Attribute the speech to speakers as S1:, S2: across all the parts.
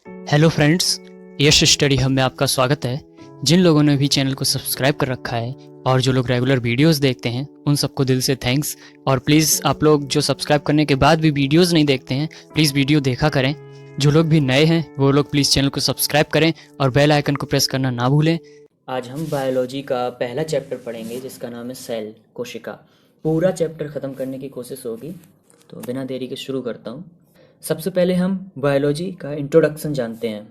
S1: Hello friends, यश study hub में आपका स्वागत है। जिन लोगों ने भी चैनल को सब्सक्राइब कर रखा है और जो लोग रेगुलर वीडियोस देखते हैं उन सबको दिल से थैंक्स। और प्लीज़ आप लोग जो सब्सक्राइब करने के बाद भी वीडियोस नहीं देखते हैं, प्लीज़ वीडियो देखा करें। जो लोग भी नए हैं वो लोग प्लीज़ चैनल को सब्सक्राइब करें और बेल आइकन को प्रेस करना ना भूलें। आज हम बायोलॉजी का पहला चैप्टर पढ़ेंगे जिसका नाम है सेल, कोशिका। पूरा चैप्टर ख़त्म करने की कोशिश होगी, तो बिना देरी के शुरू करता हूँ। सबसे पहले हम बायोलॉजी का इंट्रोडक्शन जानते हैं।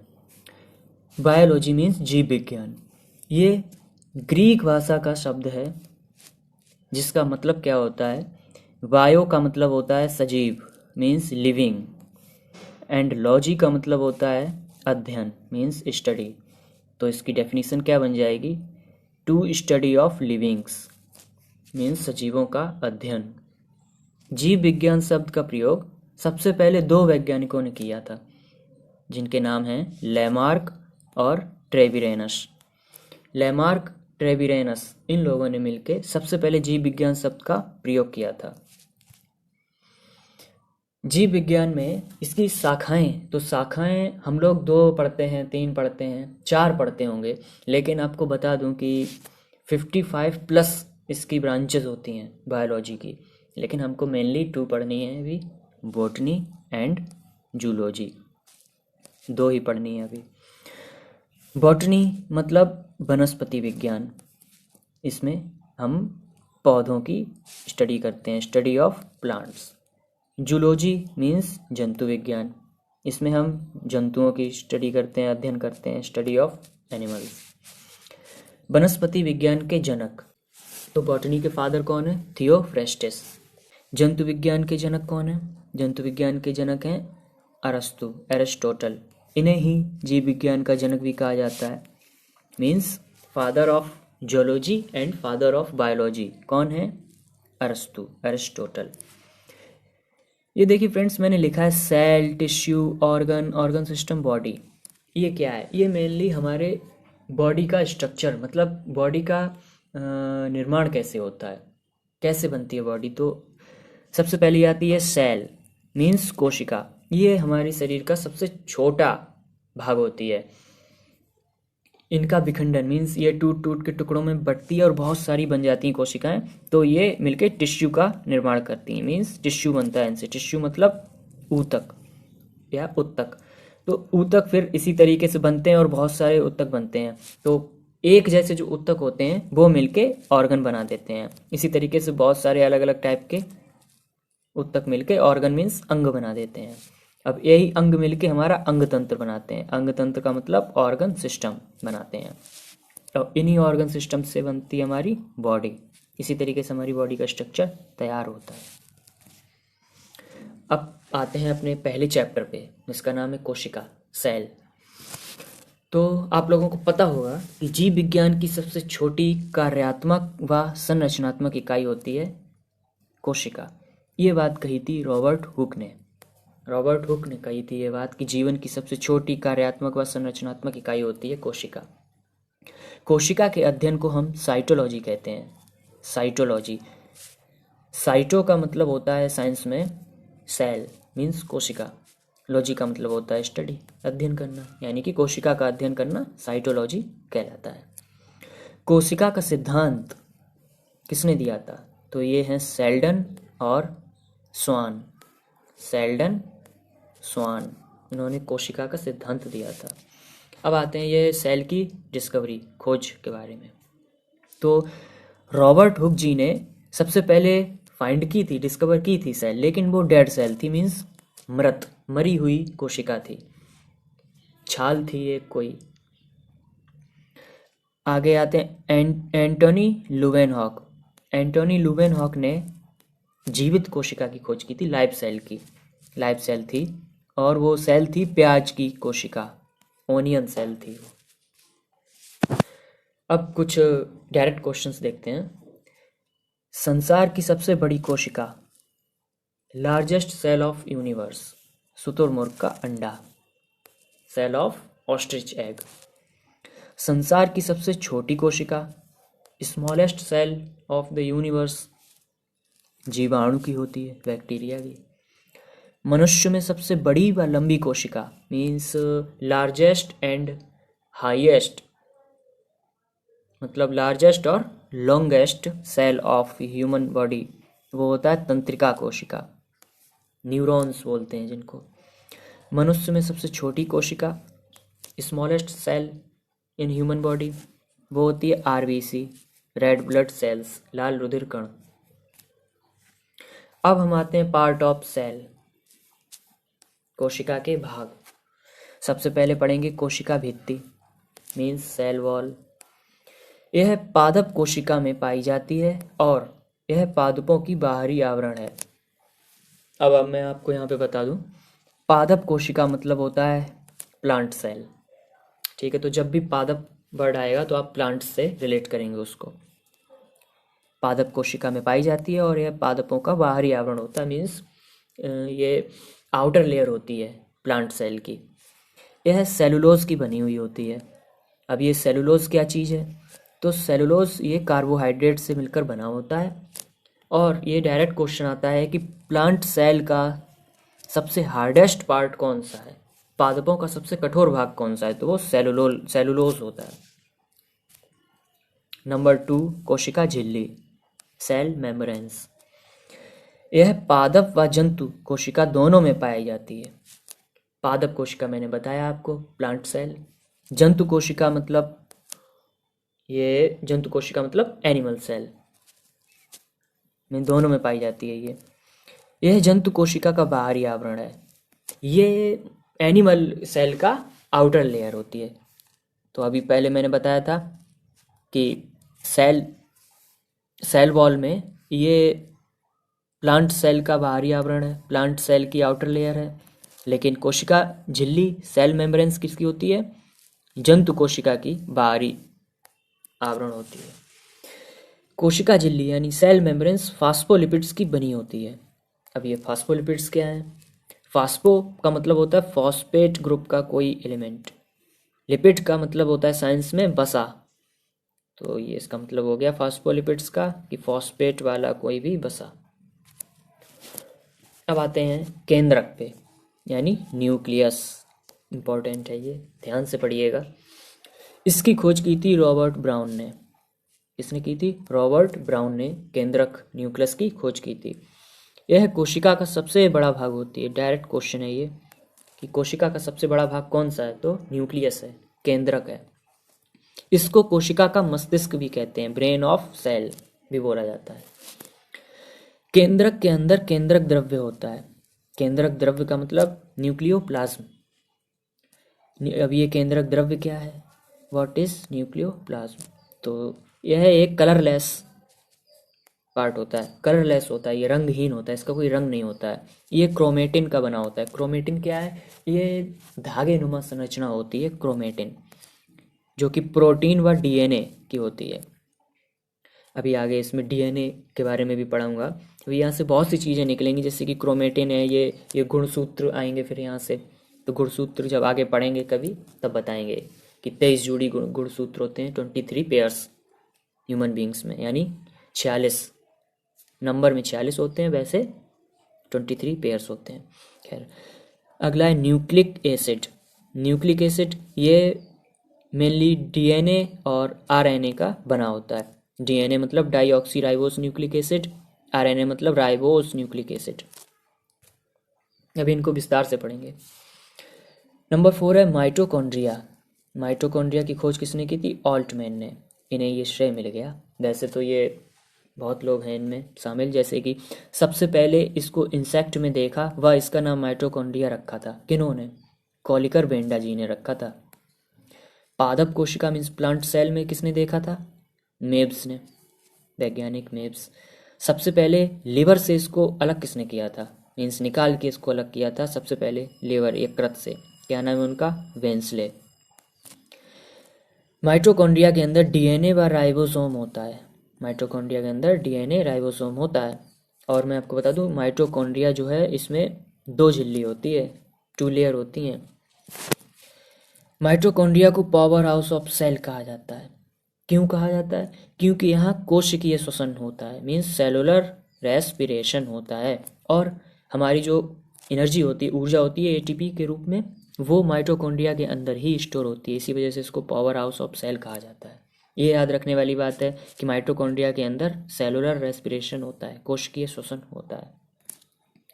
S1: बायोलॉजी मीन्स जीव विज्ञान। ये ग्रीक भाषा का शब्द है जिसका मतलब क्या होता है। बायो का मतलब होता है सजीव, मीन्स लिविंग, एंड लॉजी का मतलब होता है अध्ययन, मीन्स स्टडी। तो इसकी डेफिनेशन क्या बन जाएगी? To study of livings, means सजीवों का अध्ययन। जीव विज्ञान शब्द का प्रयोग सबसे पहले दो वैज्ञानिकों ने किया था जिनके नाम हैं लैमार्क और ट्रेविरेनस। लैमार्क, ट्रेविरेनस, इन लोगों ने मिलकर सबसे पहले जीव विज्ञान शब्द का प्रयोग किया था। जीव विज्ञान में इसकी शाखाएं, तो शाखाएं हम लोग 2 पढ़ते हैं, 3 पढ़ते हैं, 4 पढ़ते होंगे, लेकिन आपको बता दूं कि 55 प्लस इसकी ब्रांचेस होती हैं बायोलॉजी की। लेकिन हमको मेनली 2 पढ़नी है अभी, बॉटनी एंड जूलॉजी, 2 ही पढ़नी है अभी। बॉटनी मतलब वनस्पति विज्ञान, इसमें हम पौधों की स्टडी करते हैं, study of plants. Zoology means जंतु विज्ञान, इसमें हम जंतुओं की स्टडी करते हैं, अध्ययन करते हैं, स्टडी ऑफ एनिमल्स। वनस्पति विज्ञान के जनक, तो बॉटनी के फादर कौन है? थियोफ्रेस्टस। जंतु विज्ञान के जनक कौन है? जंतु विज्ञान के जनक हैं अरस्तु, एरिस्टोटल। इन्हें ही जीव विज्ञान का जनक भी कहा जाता है, means father of zoology and father of biology. कौन है? अरस्तु, एरिस्टोटल। ये देखिए फ्रेंड्स, मैंने लिखा है cell, tissue, organ, organ system, body. ये क्या है? ये मेनली हमारे बॉडी का स्ट्रक्चर, मतलब बॉडी का निर्माण कैसे होता है, कैसे बनती है बॉडी। तो सबसे पहले आती है सेल, मीन्स कोशिका। ये हमारे शरीर का सबसे छोटा भाग होती है। इनका विखंडन मीन्स ये टूट टूट के टुकड़ों में बंटती है और बहुत सारी बन जाती हैं कोशिकाएं। तो ये मिलके टिश्यू का निर्माण करती हैं, मीन्स टिश्यू बनता है इनसे। टिश्यू मतलब ऊतक या उत्तक। तो ऊतक फिर इसी तरीके से बनते हैं और बहुत सारे ऊतक बनते हैं। तो एक जैसे जो ऊतक होते हैं वो मिलके ऑर्गन बना देते हैं। इसी तरीके से बहुत सारे अलग अलग टाइप के ऊतक मिलके ऑर्गन मीन्स अंग बना देते हैं। अब यही अंग मिलके हमारा अंग तंत्र बनाते हैं। अंग तंत्र का मतलब ऑर्गन सिस्टम बनाते हैं। तो इन्हीं ऑर्गन सिस्टम से बनती है हमारी बॉडी। इसी तरीके से हमारी बॉडी का स्ट्रक्चर तैयार होता है। अब आते हैं अपने पहले चैप्टर पे जिसका नाम है कोशिका, सेल। तो आप लोगों को पता होगा कि जीव विज्ञान की सबसे छोटी कार्यात्मक व संरचनात्मक इकाई होती है कोशिका। ये बात कही थी रॉबर्ट हुक ने। रॉबर्ट हुक ने कही थी ये बात कि जीवन की सबसे छोटी कार्यात्मक व संरचनात्मक इकाई होती है कोशिका। कोशिका के अध्ययन को हम साइटोलॉजी कहते हैं। साइटोलॉजी, साइटो का मतलब होता है साइंस में सेल, मीन्स कोशिका। लॉजी का मतलब होता है स्टडी, अध्ययन करना, यानी कि कोशिका का अध्ययन करना साइटोलॉजी कहलाता है। कोशिका का सिद्धांत किसने दिया था? तो ये हैं सेल्डन और स्वान। सेल्डन, स्वान, इन्होंने कोशिका का सिद्धांत दिया था। अब आते हैं ये सेल की डिस्कवरी, खोज के बारे में। तो रॉबर्ट हुक जी ने सबसे पहले फाइंड की थी, डिस्कवर की थी सेल, लेकिन वो डेड सेल थी, मीन्स मृत, मरी हुई कोशिका थी, छाल थी एक कोई। आगे आते हैं एंटोनी लुवेनहॉक। एंटोनी लुवेनहॉक ने जीवित कोशिका की खोज की थी, लाइव सेल की। लाइव सेल थी और वो सेल थी प्याज की कोशिका, ओनियन सेल थी वो। अब कुछ डायरेक्ट क्वेश्चंस देखते हैं। संसार की सबसे बड़ी कोशिका, लार्जेस्ट सेल ऑफ यूनिवर्स, शुतुरमुर्ग का अंडा, सेल ऑफ ऑस्ट्रिच एग। संसार की सबसे छोटी कोशिका, smallest cell of the universe, जीवाणु की होती है, बैक्टीरिया की। मनुष्य में सबसे बड़ी व लंबी कोशिका मीन्स लार्जेस्ट एंड हाईएस्ट, मतलब लार्जेस्ट और longest cell of human body वो होता है तंत्रिका कोशिका, न्यूरॉन्स बोलते हैं जिनको। मनुष्य में सबसे छोटी कोशिका, smallest cell in human body, वो होती है आरबीसी, रेड ब्लड सेल्स, लाल रुधिर कण। अब हम आते हैं पार्ट ऑफ सेल, कोशिका के भाग। सबसे पहले पढ़ेंगे कोशिका भित्ति मीन्स सेल वॉल। यह पादप कोशिका में पाई जाती है और यह पादपों की बाहरी आवरण है। अब मैं आपको यहाँ पे बता दूं, पादप कोशिका मतलब होता है प्लांट सेल, ठीक है। तो जब भी पादप वर्ड आएगा तो आप प्लांट से रिलेट करेंगे उसको। पादप कोशिका में पाई जाती है और यह पादपों का बाहरी आवरण होता है मीन्स ये आउटर लेयर होती है प्लांट सेल की। यह सेलुलोज की बनी हुई होती है। अब ये सेलुलोज क्या चीज़ है? तो सेलुलोज ये कार्बोहाइड्रेट से मिलकर बना होता है। और ये डायरेक्ट क्वेश्चन आता है कि प्लांट सेल का सबसे हार्डेस्ट पार्ट कौन सा है, पादपों का सबसे कठोर भाग कौन सा है? तो वो सेलुलोज होता है। नंबर 2, कोशिका झिल्ली, सेल मेम्ब्रेन्स। यह पादप व जंतु कोशिका दोनों में पाई जाती है। पादप कोशिका मैंने बताया आपको, प्लांट सेल। जंतु कोशिका मतलब एनिमल सेल में दोनों में पाई जाती है। यह जंतु कोशिका का बाहरी आवरण है। ये एनिमल सेल का आउटर लेयर होती है। तो अभी पहले मैंने बताया था कि सेल वॉल में ये प्लांट सेल का बाहरी आवरण है, प्लांट सेल की आउटर लेयर है। लेकिन कोशिका झिल्ली, सेल मेम्ब्रेन्स किसकी होती है? जंतु कोशिका की बाहरी आवरण होती है। कोशिका झिल्ली यानी सेल मेम्ब्रेन्स फास्फोलिपिड्स की बनी होती है। अब ये फास्फोलिपिड्स क्या है? फास्फो का मतलब होता है फॉस्फेट ग्रुप का कोई एलिमेंट, लिपिड का मतलब होता है साइंस में वसा। तो ये इसका मतलब हो गया फास्फोलिपिड्स का कि फॉस्फेट वाला कोई भी वसा। अब आते हैं केंद्रक पे यानी न्यूक्लियस। इंपॉर्टेंट है ये, ध्यान से पढ़िएगा। इसकी खोज की थी रॉबर्ट ब्राउन ने। किसने की थी? रॉबर्ट ब्राउन ने केंद्रक न्यूक्लियस की खोज की थी। यह कोशिका का सबसे बड़ा भाग होती है। डायरेक्ट क्वेश्चन है ये कि कोशिका का सबसे बड़ा भाग कौन सा है? तो न्यूक्लियस है, केंद्रक है। इसको कोशिका का मस्तिष्क भी कहते हैं, ब्रेन ऑफ सेल भी बोला जाता है। केंद्रक के अंदर केंद्रक द्रव्य होता है। केंद्रक द्रव्य का मतलब न्यूक्लियोप्लाज्म। अब ये केंद्रक द्रव्य क्या है? What is nucleoplasm? तो यह एक कलरलेस पार्ट होता है, कलरलेस होता है, ये रंगहीन होता है, इसका कोई रंग नहीं होता है। ये क्रोमेटिन का बना होता है। क्रोमेटिन क्या है? ये धागे नुमा संरचना होती है क्रोमेटिन, जो कि प्रोटीन व डीएनए की होती है। अभी आगे इसमें डीएनए के बारे में भी पढ़ाऊंगा। अभी यहाँ से बहुत सी चीज़ें निकलेंगी, जैसे कि क्रोमेटिन है, ये गुणसूत्र आएंगे फिर यहाँ से। तो गुणसूत्र जब आगे पढ़ेंगे कभी तब बताएंगे कि 23 जोड़ी गुणसूत्र होते हैं, 23 पेयर्स ह्यूमन बींग्स में, यानी 46 नंबर में 46 होते हैं, वैसे 23 पेयर्स होते हैं। खैर, अगला है न्यूक्लिक एसिड। न्यूक्लिक एसिड ये मेनली डीएनए और आरएनए का बना होता है। डीएनए मतलब deoxy ribose nucleic acid, RNA मतलब राइबोस न्यूक्लिक एसिड। अभी इनको विस्तार से पढ़ेंगे। नंबर 4 है माइटोकॉन्ड्रिया। माइटोकॉन्ड्रिया की खोज किसने की थी? ऑल्टमैन ने। इन्हें ये श्रेय मिल गया। वैसे तो ये बहुत लोग हैं इनमें शामिल, जैसे कि सबसे पहले इसको इंसेक्ट में देखा व इसका नाम माइटोकॉन्ड्रिया रखा था। किन्होंने? कॉलिकर बेंडा जी ने रखा था। पादप कोशिका मीन्स प्लांट सेल में किसने देखा था? मेब्स ने, वैज्ञानिक मेब्स। सबसे पहले लिवर से इसको अलग किसने किया था? मीन्स निकाल के इसको अलग किया था सबसे पहले लिवर, यकृत से। क्या नाम है उनका? वेंसले। माइटोकॉन्ड्रिया के अंदर डीएनए व राइबोसोम होता है। माइटोकॉन्ड्रिया के अंदर डीएनए राइबोसोम होता है। और मैं आपको बता दूं, माइटोकॉन्ड्रिया जो है इसमें 2 झिल्ली होती है, 2 लेयर होती हैं। माइटोकॉन्ड्रिया को पावर हाउस ऑफ सेल कहा जाता है। क्यों कहा जाता है? क्योंकि यहाँ कोशिकीय श्वसन होता है, मीन्स सेलुलर रेस्पिरेशन होता है। और हमारी जो एनर्जी होती है, ऊर्जा होती है एटीपी के रूप में, वो माइटोकॉन्ड्रिया के अंदर ही स्टोर होती है। इसी वजह से इसको पावर हाउस ऑफ सेल कहा जाता है। ये याद रखने वाली बात है कि माइटोकॉन्ड्रिया के अंदर सेलुलर रेस्पिरेशन होता है, कोशिकीय श्वसन होता है।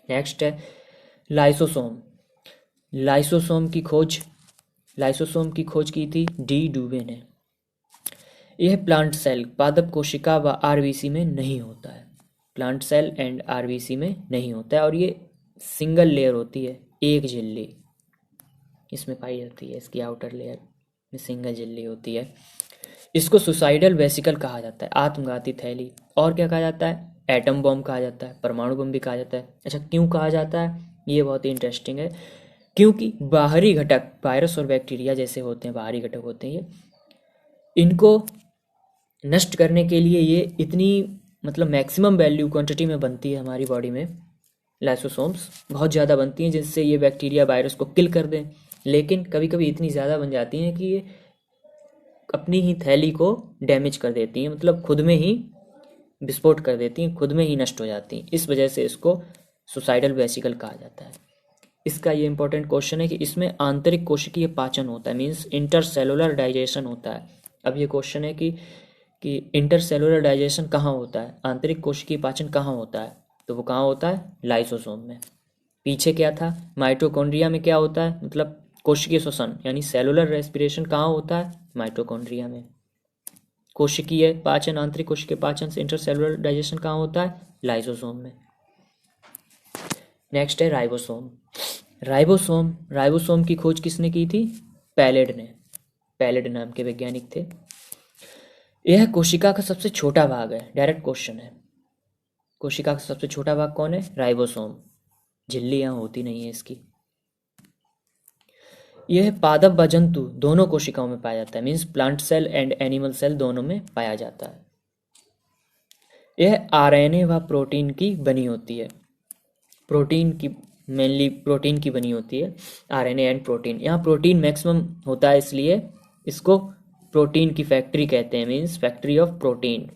S1: नेक्स्ट है लाइसोसोम। लाइसोसोम की खोज की थी डी डुवे ने। यह प्लांट सेल, पादप कोशिका व आरबीसी में नहीं होता है। प्लांट सेल एंड आरबीसी में नहीं होता है और ये सिंगल लेयर होती है, एक झिल्ली इसमें पाई जाती है। इसकी आउटर लेयर में सिंगल झिल्ली होती है। इसको सुसाइडल वेसिकल कहा जाता है, आत्मघाती थैली। और क्या कहा जाता है? एटम बॉम्ब कहा जाता है, परमाणु बम भी कहा जाता है। अच्छा, क्यों कहा जाता है? ये बहुत ही इंटरेस्टिंग है। क्योंकि बाहरी घटक, वायरस और बैक्टीरिया जैसे होते हैं, बाहरी घटक होते हैं ये, इनको नष्ट करने के लिए ये इतनी मतलब मैक्सिमम वैल्यू क्वांटिटी में बनती है हमारी बॉडी में। लाइसोसोम्स बहुत ज़्यादा बनती हैं जिससे ये बैक्टीरिया वायरस को किल कर दें, लेकिन कभी कभी इतनी ज़्यादा बन जाती हैं कि ये अपनी ही थैली को डैमेज कर देती हैं, मतलब खुद में ही विस्फोट कर देती हैं, खुद में ही नष्ट हो जाती हैं। इस वजह से इसको सुसाइडल वेसिकल कहा जाता है। इसका ये इंपॉर्टेंट क्वेश्चन है कि इसमें आंतरिक कोशिकीय पाचन होता है, मीन्स इंटरसेलुलर डाइजेशन होता है। अब ये क्वेश्चन है कि इंटरसेलुलर डाइजेशन कहाँ होता है, आंतरिक कोशिकीय पाचन कहाँ होता है, तो वो कहाँ होता है? लाइसोसोम में। पीछे क्या था? माइटोकॉन्ड्रिया में क्या होता है, मतलब कोशिकीय श्वसन यानी सेलुलर रेस्पिरेशन कहाँ होता है? माइटोकॉन्ड्रिया में। कोशिकीय पाचन, आंतरिक कोशिकीय पाचन से इंटरसेलुलर डाइजेशन कहाँ होता है? लाइसोसोम में। नेक्स्ट है राइबोसोम की खोज किसने की थी? पैलेड ने। पैलेड नाम के वैज्ञानिक थे। यह कोशिका का सबसे छोटा भाग है, डायरेक्ट क्वेश्चन है। कोशिका का सबसे छोटा भाग कौन है? राइबोसोम। झिल्ली यहाँ होती नहीं है इसकी। यह पादप व जंतु दोनों कोशिकाओं में पाया जाता है, means plant cell and animal cell दोनों में पाया जाता है। यह आरएनए व प्रोटीन की बनी होती है। मेनली प्रोटीन की बनी होती है, आरएनए एंड प्रोटीन। यहाँ प्रोटीन मैक्सिमम होता है, इसलिए इसको प्रोटीन की फैक्ट्री कहते हैं, मीन्स फैक्ट्री ऑफ प्रोटीन।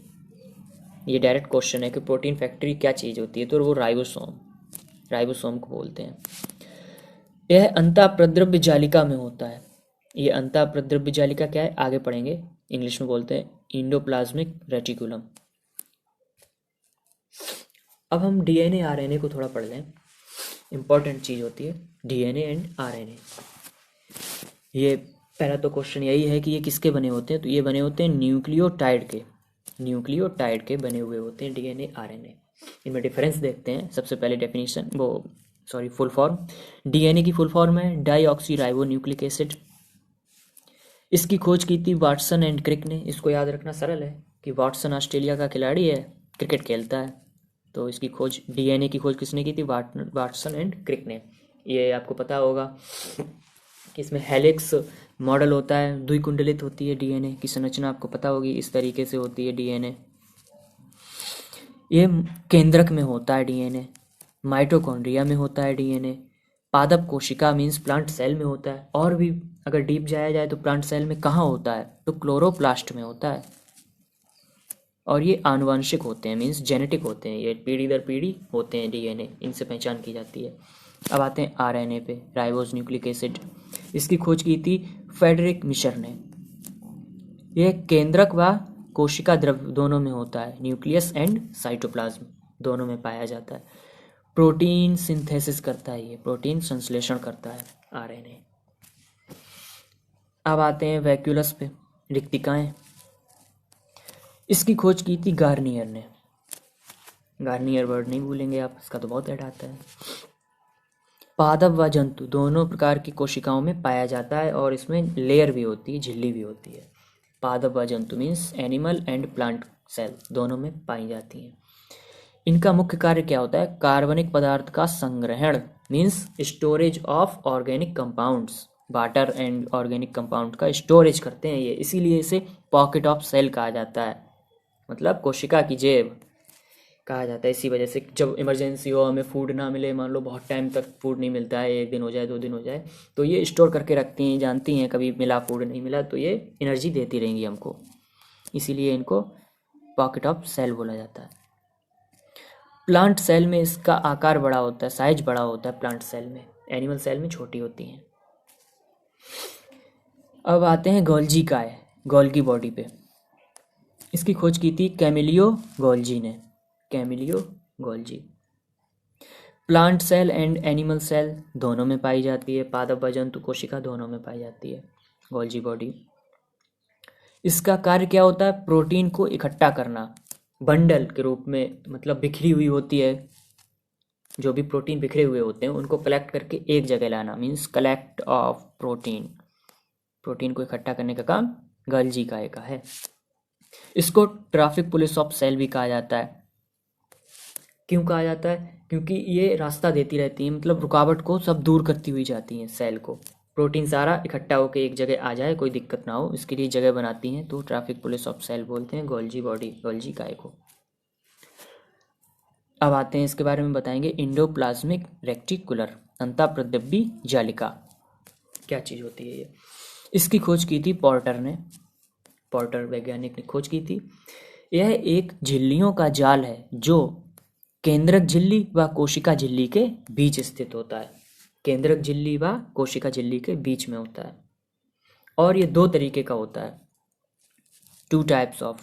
S1: ये डायरेक्ट क्वेश्चन है कि प्रोटीन फैक्ट्री क्या चीज़ होती है, तो वो राइबोसोम को बोलते हैं। यह अंतःप्रद्रव्य जालिका में होता है। ये अंतःप्रद्रव्य जालिका क्या है, आगे पढ़ेंगे। इंग्लिश में बोलते हैं इंडोप्लाज्मिक रेटिकुलम। अब हम डीएनए आरएनए को थोड़ा पढ़ लें। इंपॉर्टेंट चीज़ होती है डीएनए एंड आरएनए। ये पहला तो क्वेश्चन यही है कि ये किसके बने होते हैं, तो ये बने होते हैं न्यूक्लियोटाइड के बने हुए होते हैं डीएनए आरएनए। इनमें डिफरेंस देखते हैं। सबसे पहले डेफिनेशन फुल फॉर्म। डीएनए की फुल फॉर्म है डाईऑक्सी राइबो न्यूक्लिक एसिड। इसकी खोज की थी वाटसन एंड क्रिक ने। इसको याद रखना सरल है कि वाटसन ऑस्ट्रेलिया का खिलाड़ी है, क्रिकेट खेलता है, तो इसकी खोज, डीएनए की खोज किसने की थी? वाटसन एंड क्रिक ने। ये आपको पता होगा कि इसमें हेलिक्स मॉडल होता है, द्विकुंडलित होती है डीएनए की संरचना, आपको पता होगी, इस तरीके से होती है डीएनए। ये केंद्रक में होता है डीएनए, माइटोकॉन्ड्रिया में होता है डीएनए, पादप कोशिका मीन्स प्लांट सेल में होता है, और भी अगर डीप जाया जाए तो प्लांट सेल में कहाँ होता है, तो क्लोरोप्लास्ट में होता है। और ये आनुवंशिक होते हैं, मीन्स जेनेटिक होते हैं, ये पीढ़ी दर पीढ़ी होते हैं डीएनए, इनसे पहचान की जाती है। अब आते हैं आरएनए पे, राइबोज न्यूक्लिक एसिड। इसकी खोज की थी फ्रेडरिक मिशर ने। यह केंद्रक व कोशिका द्रव्य दोनों में होता है, न्यूक्लियस एंड साइटोप्लाज्म दोनों में पाया जाता है। प्रोटीन सिंथेसिस करता है, ये प्रोटीन संश्लेषण करता है आरएनए। अब आते हैं वैक्यूलस पे, रिक्तिकाएं। इसकी खोज की थी गार्नियर ने। गार्नियर वर्ड नहीं भूलेंगे आप, इसका तो बहुत ऐड आता है। पादप व जंतु दोनों प्रकार की कोशिकाओं में पाया जाता है और इसमें लेयर भी होती है, झिल्ली भी होती है। पादप व जंतु means animal and plant cell दोनों में पाई जाती हैं। इनका मुख्य कार्य क्या होता है? कार्बनिक पदार्थ का संग्रहण, means storage of organic compounds. Water and organic compound का स्टोरेज करते हैं ये, इसीलिए इसे पॉकेट ऑफ सेल कहा जाता है, मतलब कोशिका की जेब कहा जाता है। इसी वजह से जब इमरजेंसी हो, हमें फूड ना मिले, मान लो बहुत टाइम तक फूड नहीं मिलता है, 1 दिन हो जाए 2 दिन हो जाए, तो ये स्टोर करके रखती हैं, जानती हैं कभी मिला फूड नहीं मिला तो ये एनर्जी देती रहेंगी हमको, इसीलिए इनको पॉकेट ऑफ सेल बोला जाता है। प्लांट सेल में इसका आकार बड़ा होता है, साइज बड़ा होता है प्लांट सेल में, एनिमल सेल में छोटी होती हैं। अब आते हैं गोल्जी काय, गोल्गी बॉडी पे। इसकी खोज की थी कैमिलियो गोल्जी ने, Camillo Golgi. Plant cell and animal cell दोनों में पाई जाती है, पादप व जंतु कोशिका दोनों में पाई जाती है गोल्जी बॉडी। इसका कार्य क्या होता है? प्रोटीन को इकट्ठा करना, बंडल के रूप में, मतलब बिखरी हुई होती है, जो भी प्रोटीन बिखरे हुए होते हैं उनको कलेक्ट करके एक जगह लाना, means collect of protein. Protein को इकट्ठा करने का काम गोल्जी काय का है। इसको ट्रैफिक पुलिस ऑफ सेल भी कहा जाता है। क्यों कहा जाता है? क्योंकि ये रास्ता देती रहती है, मतलब रुकावट को सब दूर करती हुई जाती हैं सेल को। प्रोटीन सारा इकट्ठा होकर एक जगह आ जाए, कोई दिक्कत ना हो, इसके लिए जगह बनाती हैं, तो ट्रैफिक पुलिस ऑफ सेल बोलते हैं गोल्जी बॉडी, गोल्जी काय को। अब आते हैं इसके बारे में बताएंगे, इंडोप्लाज्मिक रेक्टिकुलर अंतःप्रद्रव्य जालिका क्या चीज़ होती है ये। इसकी खोज की थी पोर्टर ने, पोर्टर वैज्ञानिक ने खोज की थी। यह एक झिल्लियों का जाल है जो केंद्रक झिल्ली व कोशिका झिल्ली के बीच स्थित होता है। केंद्रक झिल्ली व कोशिका झिल्ली के बीच में होता है, और ये दो तरीके का होता है, 2 टाइप्स ऑफ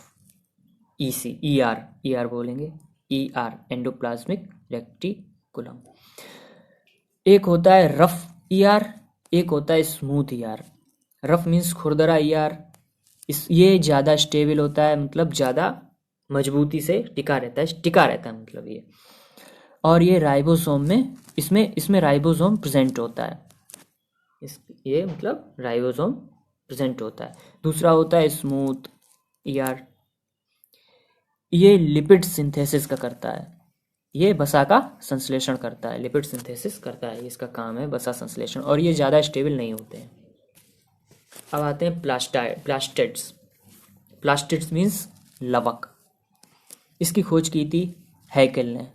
S1: ईसी, ईआर बोलेंगे, ईआर एंडोप्लाज्मिक रेक्टिकुलम। एक होता है रफ ईआर, एक होता है स्मूथ ईआर। रफ मीन्स खुरदरा ईआर, ये ज़्यादा स्टेबल होता है, मतलब ज़्यादा मजबूती से टिका रहता है मतलब ये। और ये राइबोसोम में, इसमें राइबोसोम प्रेजेंट होता है, ये मतलब राइबोसोम प्रेजेंट होता है। दूसरा होता है स्मूथ ईआर, ये लिपिड सिंथेसिस का करता है, ये वसा का संश्लेषण करता है, लिपिड सिंथेसिस करता है, इसका काम है वसा संश्लेषण, और ये ज़्यादा स्टेबल नहीं होते हैं। अब आते हैं प्लास्टिड्स। Plastids means लवक। इसकी खोज की थी हैकेल ने।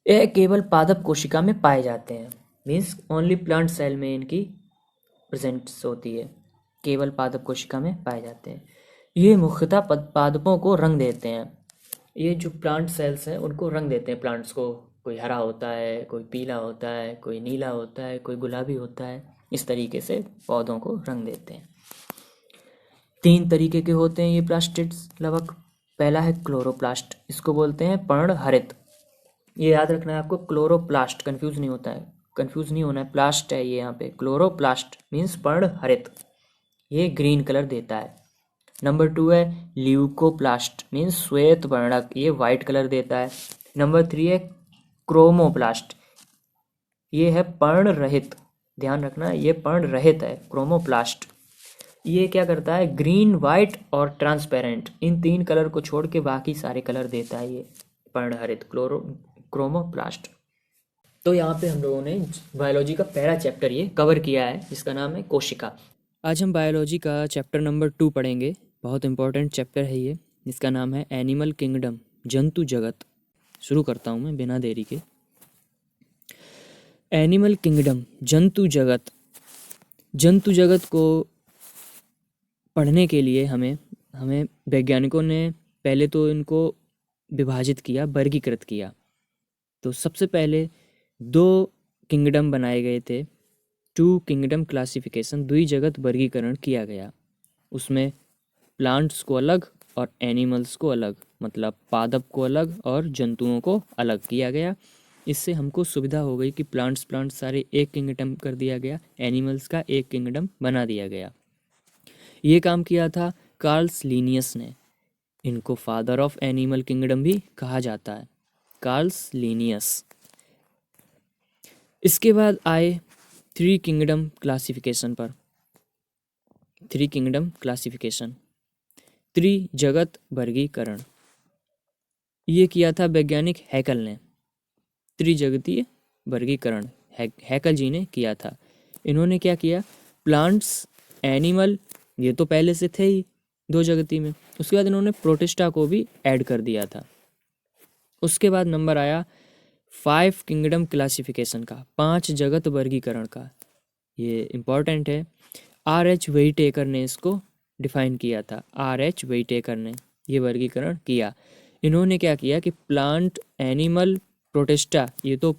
S1: यह केवल पादप कोशिका में पाए जाते हैं, मीन्स ओनली प्लांट सेल में इनकी प्रेजेंस होती है, केवल पादप कोशिका में पाए जाते हैं। ये मुख्यतः पादपों को रंग देते हैं, ये जो प्लांट सेल्स हैं उनको रंग देते हैं प्लांट्स को, कोई हरा होता है, कोई पीला होता है, कोई नीला होता है, कोई गुलाबी होता है, इस तरीके से पौधों को रंग देते हैं। 3 तरीके के होते हैं ये प्लास्टिड्स लवक। पहला है क्लोरोप्लास्ट, इसको बोलते हैं पर्णहरित, ये याद रखना है आपको, क्लोरोप्लास्ट, कंफ्यूज नहीं होना है, प्लास्ट है ये यहाँ पे, क्लोरोप्लास्ट मीन्स पर्णहरित, ये ग्रीन कलर देता है। नंबर 2 है ल्यूकोप्लास्ट मीन्स श्वेत वर्णक, ये वाइट कलर देता है। नंबर 3 है क्रोमोप्लास्ट, ये है पर्णरहित, ध्यान रखना ये पर्णरहित है, क्रोमोप्लास्ट। ये क्या करता है? ग्रीन, वाइट और ट्रांसपेरेंट, इन 3 कलर को छोड़ के बाकी सारे कलर देता है ये पर्णहरित, क्रोमोप्लास्ट। तो यहाँ पे हम लोगों ने बायोलॉजी का पहला चैप्टर ये कवर किया है, जिसका नाम है कोशिका। आज हम बायोलॉजी का चैप्टर नंबर 2 पढ़ेंगे, बहुत इंपॉर्टेंट चैप्टर है ये, जिसका नाम है एनिमल किंगडम, जंतु जगत। शुरू करता हूँ मैं बिना देरी के। एनिमल किंगडम, जंतु जगत। जंतु जगत को पढ़ने के लिए हमें वैज्ञानिकों ने पहले तो इनको विभाजित किया, वर्गीकृत किया। तो सबसे पहले 2 किंगडम बनाए गए थे, 2 किंगडम क्लासिफिकेशन, द्विजगत वर्गीकरण किया गया। उसमें प्लांट्स को अलग और एनिमल्स को अलग, मतलब पादप को अलग और जंतुओं को अलग किया गया। इससे हमको सुविधा हो गई कि प्लांट्स सारे एक किंगडम कर दिया गया, एनिमल्स का एक किंगडम बना दिया गया। ये काम किया था कार्ल्स लीनियस ने, इनको फादर ऑफ एनिमल किंगडम भी कहा जाता है, कार्ल्स लीनियस। इसके बाद आए 3 किंगडम क्लासिफिकेशन पर, 3 किंगडम क्लासिफिकेशन, त्रिजगत वर्गीकरण। ये किया था वैज्ञानिक हैकल ने, त्रिजगतीय वर्गीकरण हैकल जी ने किया था। इन्होंने क्या किया? प्लांट्स, एनिमल, ये तो पहले से थे ही 2 जगती में, उसके बाद इन्होंने प्रोटिस्टा को भी ऐड कर दिया था। उसके बाद नंबर आया 5 किंगडम क्लासिफिकेशन का, 5 जगत वर्गीकरण का। ये इम्पॉर्टेंट है, R.H. वेइटेकर ने इसको डिफाइन किया था, R.H. वेइटेकर ने ये वर्गीकरण किया। इन्होंने क्या किया कि प्लांट, एनिमल, प्रोटिस्टा ये तो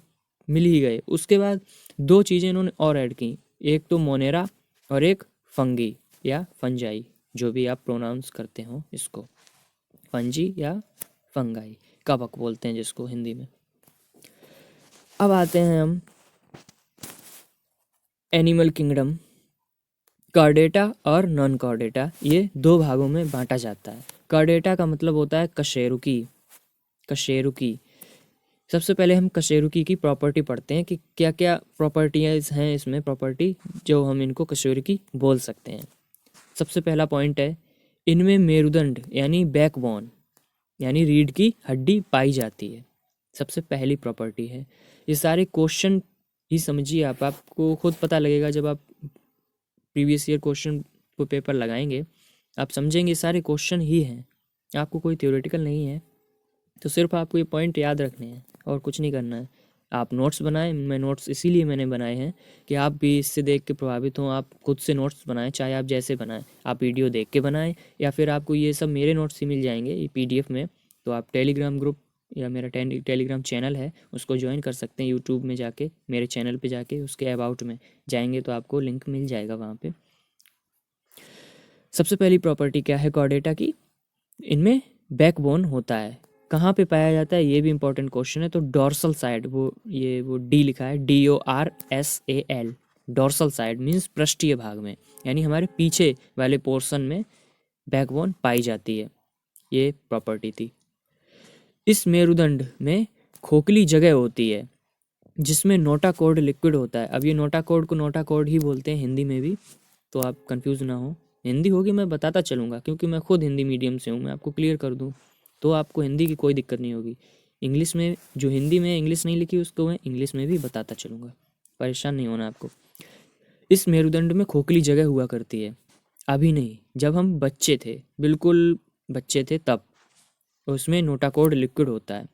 S1: मिल ही गए, उसके बाद दो चीज़ें इन्होंने और ऐड की, एक तो मोनेरा और एक फंगी या फंजाई, जो भी आप प्रोनाउंस करते हो इसको, फंजी या फंगाई, कवक बोलते हैं जिसको हिंदी में। अब आते हैं हम एनिमल किंगडम। कार्डेटा और नॉन कार्डेटा ये दो भागों में बांटा जाता है। कार्डेटा का मतलब होता है कशेरुकी। कशेरुकी, सबसे पहले हम कशेरुकी की प्रॉपर्टी पढ़ते हैं कि क्या क्या प्रॉपर्टीज हैं इसमें, प्रॉपर्टी जो हम इनको कशेरुकी बोल सकते हैं। सबसे पहला पॉइंट है, इनमें मेरुदंड यानी बैकबोन यानी रीढ़ की हड्डी पाई जाती है, सबसे पहली प्रॉपर्टी है। ये सारे क्वेश्चन ही समझिए आप, आपको खुद पता लगेगा जब आप प्रीवियस ईयर क्वेश्चन को पेपर लगाएंगे, आप समझेंगे सारे क्वेश्चन ही हैं, आपको कोई थ्योरेटिकल नहीं है। तो सिर्फ आपको ये पॉइंट याद रखने हैं और कुछ नहीं करना है। आप नोट्स बनाएं, मैं नोट्स इसीलिए मैंने बनाए हैं कि आप भी इससे देख के प्रभावित हों, आप खुद से नोट्स बनाएं, चाहे आप जैसे बनाएं, आप वीडियो देख के बनाएं या फिर आपको ये सब मेरे नोट्स ही मिल जाएंगे ये PDF में। तो आप टेलीग्राम ग्रुप या मेरा टेलीग्राम चैनल है उसको ज्वाइन कर सकते हैं, यूट्यूब में जाके मेरे चैनल पे जाके उसके अबाउट में जाएंगे तो आपको लिंक मिल जाएगा वहाँ पे। सबसे पहली प्रॉपर्टी क्या है कॉर्डेटा की, इनमें बैकबोन होता है। कहाँ पे पाया जाता है ये भी इंपॉर्टेंट क्वेश्चन है। तो डॉर्सल साइड, वो डी लिखा है, DORSAL, डॉर्सल साइड मीन्स पृष्ठीय भाग में, यानी हमारे पीछे वाले पोर्शन में बैकबोन पाई जाती है, ये प्रॉपर्टी थी। इस मेरुदंड में खोखली जगह होती है जिसमें नोटाकॉर्ड लिक्विड होता है। अब ये नोटाकॉर्ड को नोटाकॉर्ड ही बोलते हैं हिंदी में भी, तो आप कंफ्यूज ना हो। हिंदी होगी मैं बताता चलूँगा क्योंकि मैं खुद हिंदी मीडियम से हूँ, मैं आपको क्लियर कर दूँ तो आपको हिंदी की कोई दिक्कत नहीं होगी। इंग्लिश में जो हिंदी में इंग्लिश नहीं लिखी उसको मैं इंग्लिश में भी बताता चलूँगा, परेशान नहीं होना आपको। इस मेरुदंड में खोखली जगह हुआ करती है, अभी नहीं, जब हम बच्चे थे, बिल्कुल बच्चे थे तब उसमें नोटाकॉर्ड लिक्विड होता है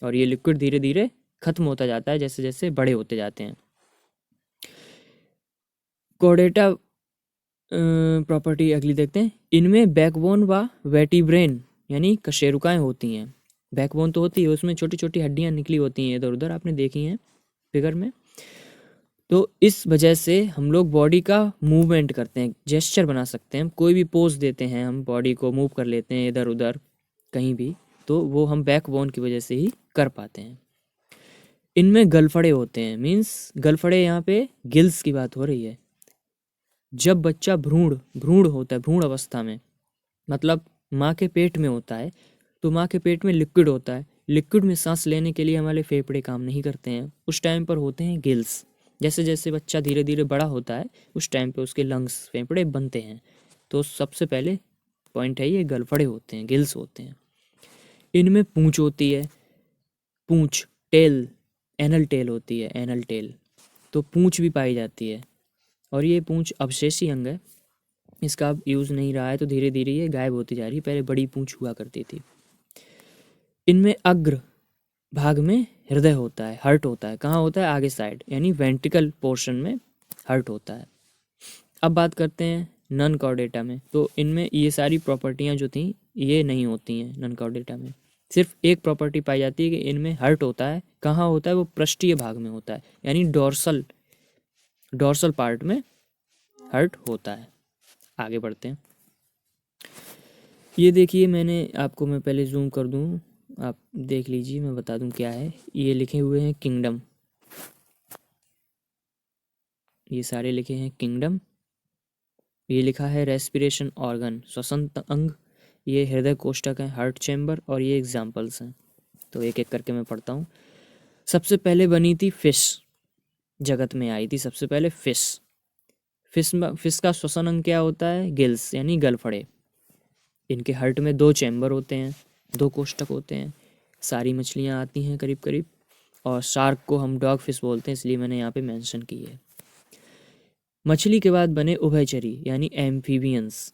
S1: और ये लिक्विड धीरे धीरे खत्म होता जाता है जैसे जैसे बड़े होते जाते हैं। कॉर्डेटा प्रॉपर्टी अगली देखते हैं, इनमें बैकबोन व वेटिब्रेन यानी कशेरुकाएं होती हैं। बैकबोन तो होती है, उसमें छोटी छोटी हड्डियां निकली होती हैं इधर उधर, आपने देखी हैं फिगर में। तो इस वजह से हम लोग बॉडी का मूवमेंट करते हैं, जेस्चर बना सकते हैं, कोई भी पोज देते हैं, हम बॉडी को मूव कर लेते हैं इधर उधर कहीं भी, तो वो हम बैकबोन की वजह से ही कर पाते हैं। इनमें गलफड़े होते हैं, मीन्स गलफड़े यहाँ पे गिल्स की बात हो रही है। जब बच्चा भ्रूण भ्रूण होता है, भ्रूण अवस्था में, मतलब माँ के पेट में होता है, तो माँ के पेट में लिक्विड होता है, लिक्विड में सांस लेने के लिए हमारे फेफड़े काम नहीं करते हैं, उस टाइम पर होते हैं गिल्स। जैसे जैसे बच्चा धीरे धीरे बड़ा होता है उस टाइम पे उसके लंग्स, फेफड़े बनते हैं। तो सबसे पहले पॉइंट है ये गलफड़े होते हैं, गिल्स होते हैं। इनमें पूंछ होती है, पूंछ, टेल, एनल टेल होती है, एनल टेल, तो पूंछ भी पाई जाती है और ये पूंछ अवशेषी अंग है, इसका अब यूज़ नहीं रहा है तो धीरे धीरे ये गायब होती जा रही है, पहले बड़ी पूंछ हुआ करती थी। इनमें अग्र भाग में हृदय होता है, हर्ट होता है, कहाँ होता है, आगे साइड यानी वेंट्रिकल पोर्शन में हर्ट होता है। अब बात करते हैं नन कॉर्डेटा में, तो इनमें ये सारी प्रॉपर्टियाँ जो थी ये नहीं होती हैं नन कॉर्डेटा में, सिर्फ एक प्रॉपर्टी पाई जाती है कि इनमें हर्ट होता है। कहाँ होता है, वो पृष्ठीय भाग में होता है, यानी डॉर्सल डॉर्सल पार्ट में हर्ट होता है। आगे बढ़ते हैं, ये देखिए मैंने आपको, मैं पहले जूम कर दूं, आप देख लीजिए, मैं बता दूं क्या है। ये लिखे हुए हैं किंगडम, ये सारे लिखे हैं किंगडम। ये लिखा है रेस्पिरेशन ऑर्गन, श्वसन अंग, ये हृदय कोष्ठक है, हार्ट चैम्बर, और ये एग्जाम्पल्स हैं। तो एक एक करके मैं पढ़ता हूँ। सबसे पहले बनी थी फिश, जगत में आई थी सबसे पहले फिश। फिश का श्वसन अंग क्या होता है, गिल्स यानी गलफड़े। इनके हार्ट में 2 चैम्बर होते हैं, 2 कोष्ठक होते हैं। सारी मछलियाँ आती हैं करीब करीब, और शार्क को हम डॉग फिश बोलते हैं इसलिए मैंने यहाँ पे मेंशन की है। मछली के बाद बने उभयचरी यानी एम्फीबियंस।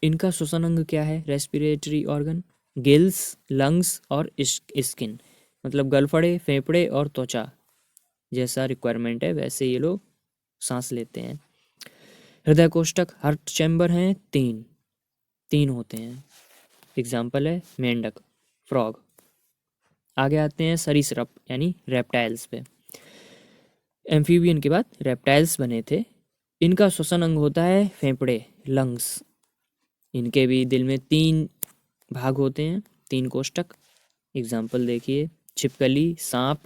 S1: इनका श्वसन अंग क्या है, रेस्पिरेटरी ऑर्गन, गिल्स, लंग्स और स्किन, मतलब गलफड़े, फेफड़े और त्वचा, जैसा रिक्वायरमेंट है वैसे ये लोग सांस लेते हैं। हृदय कोष्ठक, हार्ट चैम्बर हैं 3 होते हैं। एग्जाम्पल है मेंढक, फ्रॉग। आगे आते हैं सरीसृप यानी रेप्टाइल्स पे। एम्फीबियन के बाद रेप्टाइल्स बने थे। इनका श्वसन अंग होता है फेफड़े, लंग्स। इनके भी दिल में 3 भाग होते हैं, 3 कोष्ठक। एग्जाम्पल देखिए, छिपकली, सांप,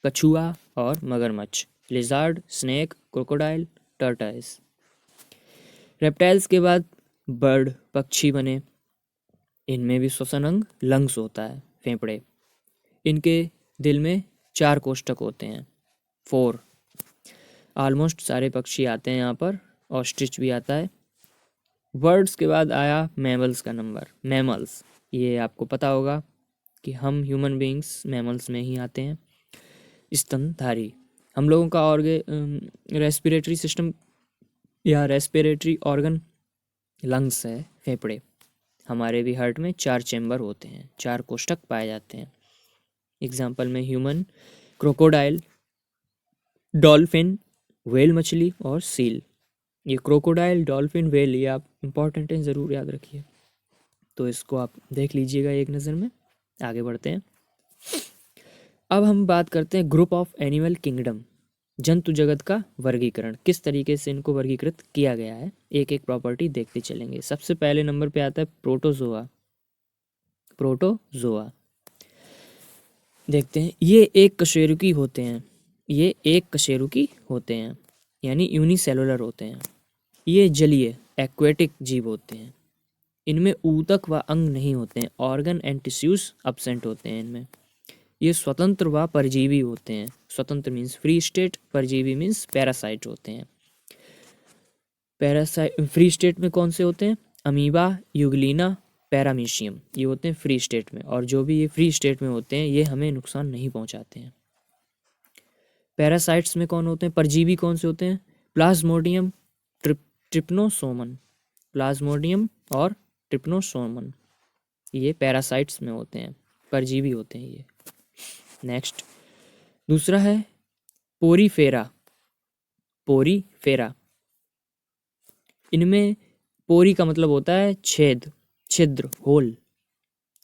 S1: कछुआ और मगरमच्छ। Lizard, snake, crocodile, tortoise. Reptiles के बाद बर्ड, पक्षी बने। इनमें भी श्वसन अंग लंग्स होता है, फेफड़े। इनके दिल में 4 कोष्ठक होते हैं, 4। ऑलमोस्ट सारे पक्षी आते हैं यहाँ पर, ऑस्ट्रिच भी आता है। बर्ड्स के बाद आया मैमल्स का नंबर, मैमल्स। ये आपको पता होगा कि हम ह्यूमन बीइंग्स मैमल्स में ही आते हैं। स्तनधारी, हम लोगों का रेस्पिरेटरी सिस्टम या रेस्पिरेटरी ऑर्गन लंग्स है, फेफड़े। हमारे भी हार्ट में 4 चैम्बर होते हैं, 4 कोष्ठक पाए जाते हैं। एग्जाम्पल में ह्यूमन, क्रोकोडाइल, डॉल्फिन, व्हेल मछली और सील। ये क्रोकोडाइल, डॉल्फिन, व्हेल, ये आप इम्पॉर्टेंट हैं, ज़रूर याद रखिए। तो इसको आप देख लीजिएगा एक नज़र में। आगे बढ़ते हैं। अब हम बात करते हैं ग्रुप ऑफ एनिमल किंगडम, जंतु जगत का वर्गीकरण। किस तरीके से इनको वर्गीकृत किया गया है, एक एक प्रॉपर्टी देखते चलेंगे। सबसे पहले नंबर पे आता है प्रोटोजोआ। प्रोटोजोआ देखते हैं, ये एक कशेरुकी होते हैं। ये एक कशेरुकी होते हैं यानी यूनिसेलुलर होते हैं। ये जलीय एक्वेटिक जीव होते हैं। इनमें ऊतक व अंग नहीं होते हैं, ऑर्गन एंड टिश्यूज अब्सेंट होते हैं इनमें। ये स्वतंत्र व परजीवी होते हैं। स्वतंत्र मीन्स फ्री स्टेट, परजीवी मीन्स पैरासाइट होते हैं। पैरासाइट फ्री स्टेट में कौन से होते हैं? अमीबा, यूग्लिना, पैरामीशियम, ये होते हैं फ्री स्टेट में। और जो भी ये फ्री स्टेट में होते हैं ये हमें नुकसान नहीं पहुंचाते हैं। पैरासाइट्स में कौन होते हैं? परजीवी कौन से होते हैं? प्लाज्मोडियम, ट्रिप्नोसोमन। प्लाज्मोडियम और ट्रिप्नोसोमन, ये पैरासाइट्स में होते हैं, परजीवी होते हैं ये। नेक्स्ट दूसरा है पोरीफेरा। पोरीफेरा, इनमें पोरी का मतलब होता है छेद, छिद्र, होल।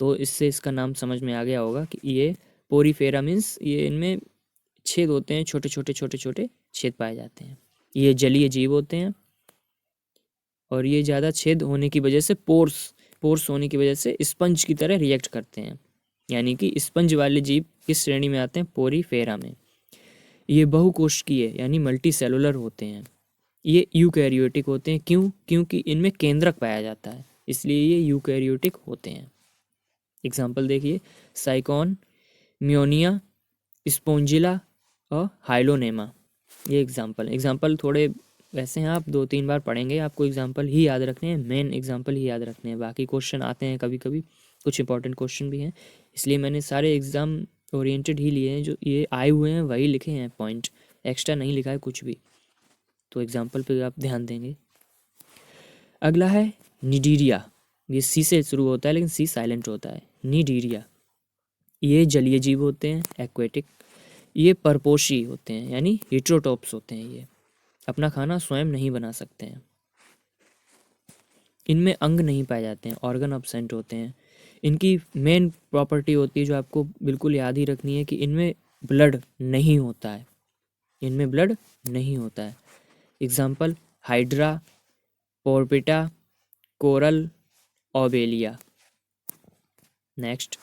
S1: तो इससे इसका नाम समझ में आ गया होगा कि ये पोरीफेरा मीन्स ये इनमें छेद होते हैं, छोटे छोटे छोटे छोटे छेद पाए जाते हैं। ये जलीय जीव होते हैं और ये ज़्यादा छेद होने की वजह से पोर्स होने की वजह से स्पंज की तरह रिएक्ट करते हैं। यानी कि स्पंज वाले जीव किस श्रेणी में आते हैं? पोरीफेरा में। ये बहुकोशिकीय यानी मल्टी सेलुलर होते हैं। ये यूकैरियोटिक होते हैं। क्यों? क्योंकि इनमें केंद्रक पाया जाता है, इसलिए ये यूकैरियोटिक होते हैं। एग्जाम्पल देखिए, साइकॉन, म्योनिया, स्पोंजिला और हाइलोनेमा, ये एग्जाम्पल थोड़े वैसे हैं, आप 2-3 बार पढ़ेंगे, आपको एग्जाम्पल ही याद रखने हैं, मेन एग्जाम्पल ही याद रखने हैं। बाकी क्वेश्चन आते हैं कभी कभी, कुछ इंपॉर्टेंट क्वेश्चन भी हैं, इसलिए मैंने सारे एग्ज़ाम ओरिएंटेड ही लिए हैं। जो ये आए हुए हैं वही लिखे हैं पॉइंट, एक्स्ट्रा नहीं लिखा है कुछ भी। तो एग्जाम्पल पे आप ध्यान देंगे। अगला है निडीरिया। ये सी से शुरू होता है लेकिन सी साइलेंट होता है। निडीरिया, ये जलीय जीव होते हैं, एक्वेटिक। ये परपोषी होते हैं यानी हिट्रोटॉप्स होते हैं। ये अपना खाना स्वयं नहीं बना सकते हैं। इनमें अंग नहीं पाए जाते हैं, ऑर्गन अब्सेंट होते हैं। इनकी मेन प्रॉपर्टी होती है जो आपको बिल्कुल याद ही रखनी है कि इनमें ब्लड नहीं होता है। इनमें ब्लड नहीं होता है। Example hydra, porpita, coral, obelia. Next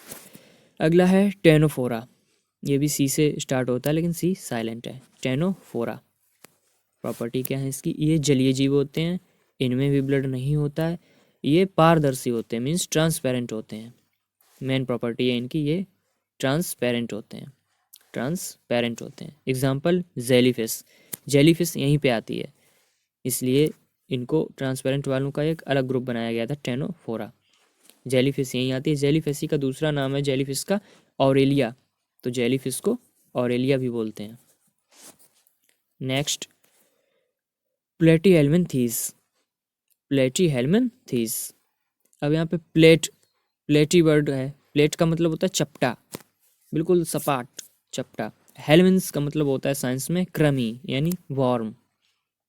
S1: अगला है टेनोफोरा। ये भी सी से स्टार्ट होता है लेकिन सी साइलेंट है। टेनोफोरा, प्रॉपर्टी क्या है इसकी? ये जलीय जीव होते हैं, इनमें भी ब्लड नहीं होता है। ये पारदर्शी होते हैं मीन्स ट्रांसपेरेंट होते हैं। मेन प्रॉपर्टी है इनकी, ये ट्रांसपेरेंट होते हैं, ट्रांसपेरेंट होते हैं। एग्जाम्पल जेलीफिश, जेलीफिश यहीं पे आती है, इसलिए इनको ट्रांसपेरेंट वालों का एक अलग ग्रुप बनाया गया था, टेनोफोरा। जेलीफिश यहीं आती है। जेलीफिश का दूसरा नाम है जेलीफिश का ऑरेलिया, तो जेलीफिश को ऑरेलिया भी बोलते हैं। नेक्स्ट प्लेटीहेल्मिन्थीस। प्लेटीहेल्मिन्थीस, अब यहाँ पे प्लेटी वर्ड है। प्लेट का मतलब होता है चपटा, बिल्कुल सपाट, चपटा। हेलमिन्स का मतलब होता है साइंस में कृमि यानी वॉर्म।